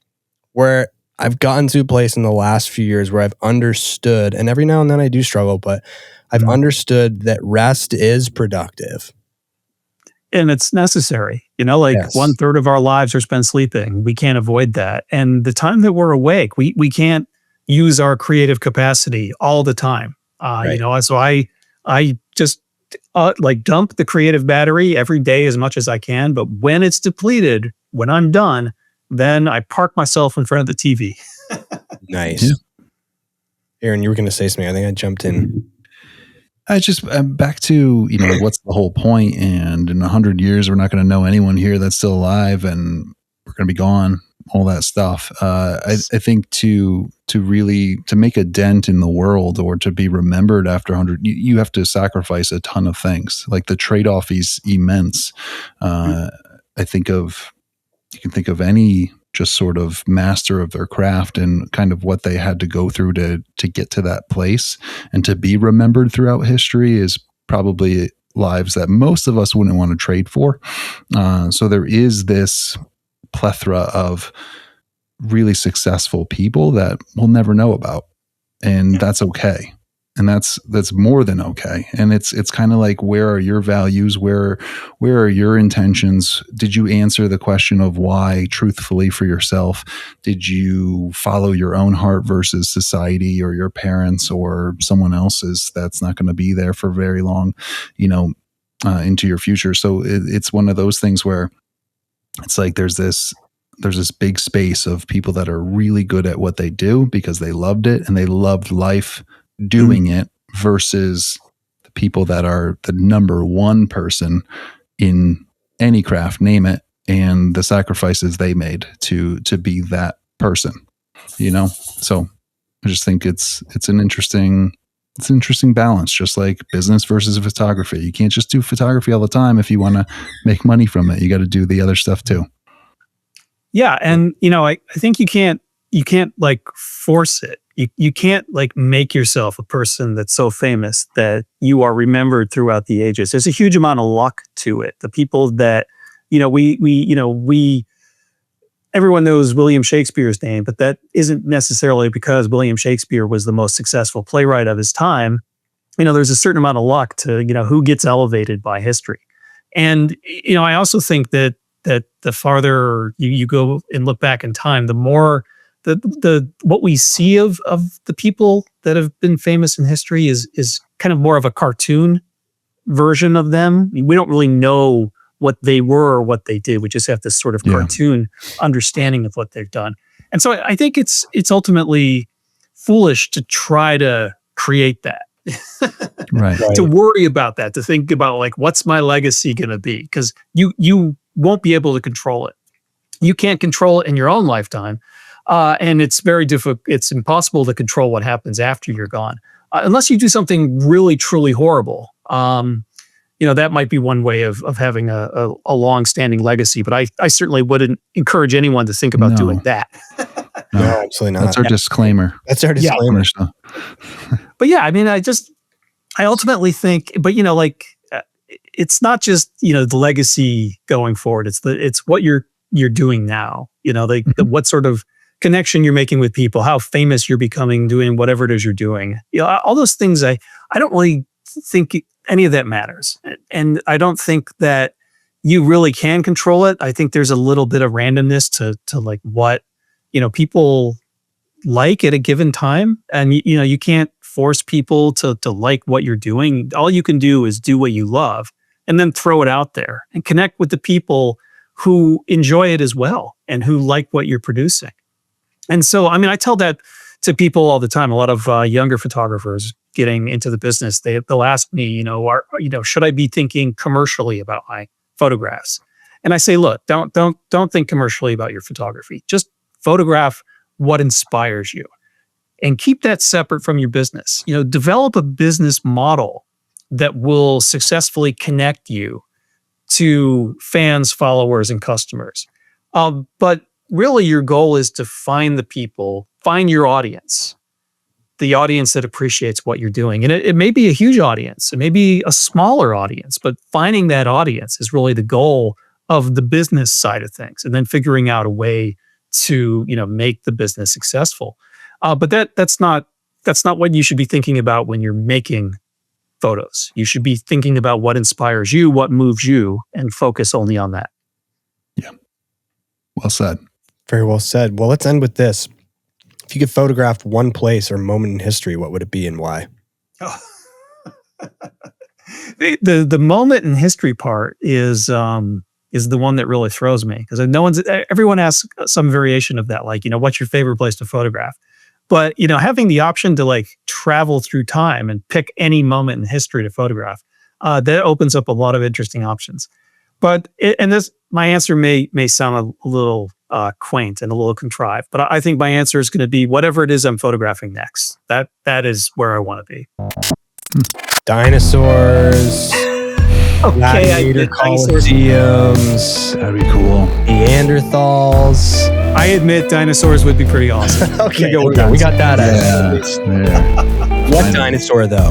Speaker 1: Where I've gotten to a place in the last few years where I've understood, and every now and then I do struggle, but I've understood that rest is productive.
Speaker 3: And it's necessary. You know, like 1/3 of our lives are spent sleeping. We can't avoid that. And the time that we're awake, we can't use our creative capacity all the time. You know, so I just like dump the creative battery every day as much as I can. But when it's depleted, when I'm done, then I park myself in front of the TV.
Speaker 1: Nice. Yeah. Aaron, you were going to say something. I think I jumped in.
Speaker 2: I just, back to, you know, what's the whole point? And in 100 years, we're not going to know anyone here that's still alive and we're going to be gone, all that stuff. I think to really, to make a dent in the world or to be remembered after 100, you have to sacrifice a ton of things. Like the trade-off is immense. You can think of any just sort of master of their craft and kind of what they had to go through to get to that place and to be remembered throughout history is probably lives that most of us wouldn't want to trade for. So there is this plethora of really successful people that we'll never know about, and that's okay. And that's more than okay. And it's kind of like, where are your values? Where are your intentions? Did you answer the question of why truthfully for yourself? Did you follow your own heart versus society or your parents or someone else's that's not going to be there for very long, you know, into your future? So it's one of those things where it's like there's this big space of people that are really good at what they do because they loved it and they loved life doing it, versus the people that are the number one person in any craft, name it, and the sacrifices they made to be that person, you know? So I just think it's an interesting balance, just like business versus photography. You can't just do photography all the time if you want to make money from it. You got to do the other stuff too.
Speaker 3: Yeah. And, you know, I think you can't like force it. You can't like make yourself a person that's so famous that you are remembered throughout the ages. There's a huge amount of luck to it. The people that, you know, everyone knows William Shakespeare's name, but that isn't necessarily because William Shakespeare was the most successful playwright of his time. You know, there's a certain amount of luck to, you know, who gets elevated by history. And, you know, I also think that the farther you go and look back in time, the more the what we see of the people that have been famous in history is kind of more of a cartoon version of them. I mean, we don't really know what they were or what they did. We just have this sort of cartoon understanding of what they've done. And so I think it's ultimately foolish to try to create that.
Speaker 2: Right.
Speaker 3: To worry about that, to think about like, what's my legacy going to be? Because you won't be able to control it. You can't control it in your own lifetime. And it's very difficult. It's impossible to control what happens after you're gone, unless you do something really, truly horrible. You know, that might be one way of having a long-standing legacy. But I certainly wouldn't encourage anyone to think about doing that.
Speaker 1: No, absolutely not.
Speaker 2: That's our disclaimer.
Speaker 1: That's our disclaimer.
Speaker 2: Yeah.
Speaker 3: But yeah, I mean, I ultimately think, but you know, like it's not just, you know, the legacy going forward. It's what you're doing now. You know, what sort of connection you're making with people, how famous you're becoming doing whatever it is you're doing. You know, all those things. I don't really think any of that matters, and I don't think that you really can control it. I think there's a little bit of randomness to like what, you know, people like at a given time, and you know, you can't force people to like what you're doing. All you can do is do what you love, and then throw it out there and connect with the people who enjoy it as well and who like what you're producing. And so, I mean, I tell that to people all the time. A lot of younger photographers getting into the business, they'll ask me, should I be thinking commercially about my photographs? And I say, look, don't think commercially about your photography. Just photograph what inspires you and keep that separate from your business. Develop a business model that will successfully connect you to fans, followers, and customers. But really your goal is to find your audience, the audience that appreciates what you're doing. And it may be a huge audience, it may be a smaller audience, but finding that audience is really the goal of the business side of things, and then figuring out a way to, make the business successful. But that's not what you should be thinking about when you're making photos. You should be thinking about what inspires you, what moves you, and focus only on that.
Speaker 2: Yeah. Well said.
Speaker 1: Very well said. Well, let's end with this. If you could photograph one place or moment in history, what would it be and why?
Speaker 3: Oh. The moment in history part is the one that really throws me, because everyone asks some variation of that, like, what's your favorite place to photograph? But, having the option to like travel through time and pick any moment in history to photograph, that opens up a lot of interesting options. But, my answer may sound a little quaint and a little contrived, but I think my answer is going to be whatever it is I'm photographing next. That is where I want to be.
Speaker 1: Dinosaurs. Gladiator Colosseums.
Speaker 2: That'd be cool.
Speaker 1: Neanderthals.
Speaker 3: I admit dinosaurs would be pretty awesome.
Speaker 1: Okay, we got that out of
Speaker 2: Yeah.
Speaker 1: What dinosaur, though?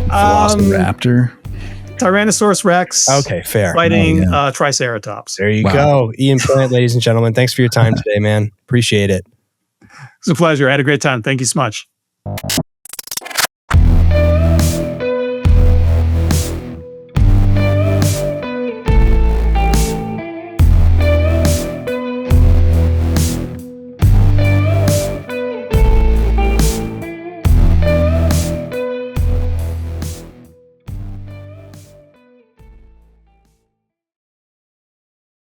Speaker 2: Velociraptor.
Speaker 3: Tyrannosaurus Rex.
Speaker 1: Okay, fair.
Speaker 3: Fighting Triceratops.
Speaker 1: There you go. Ian Plant, ladies and gentlemen. Thanks for your time today, man. Appreciate it.
Speaker 3: It's a pleasure. I had a great time. Thank you so much.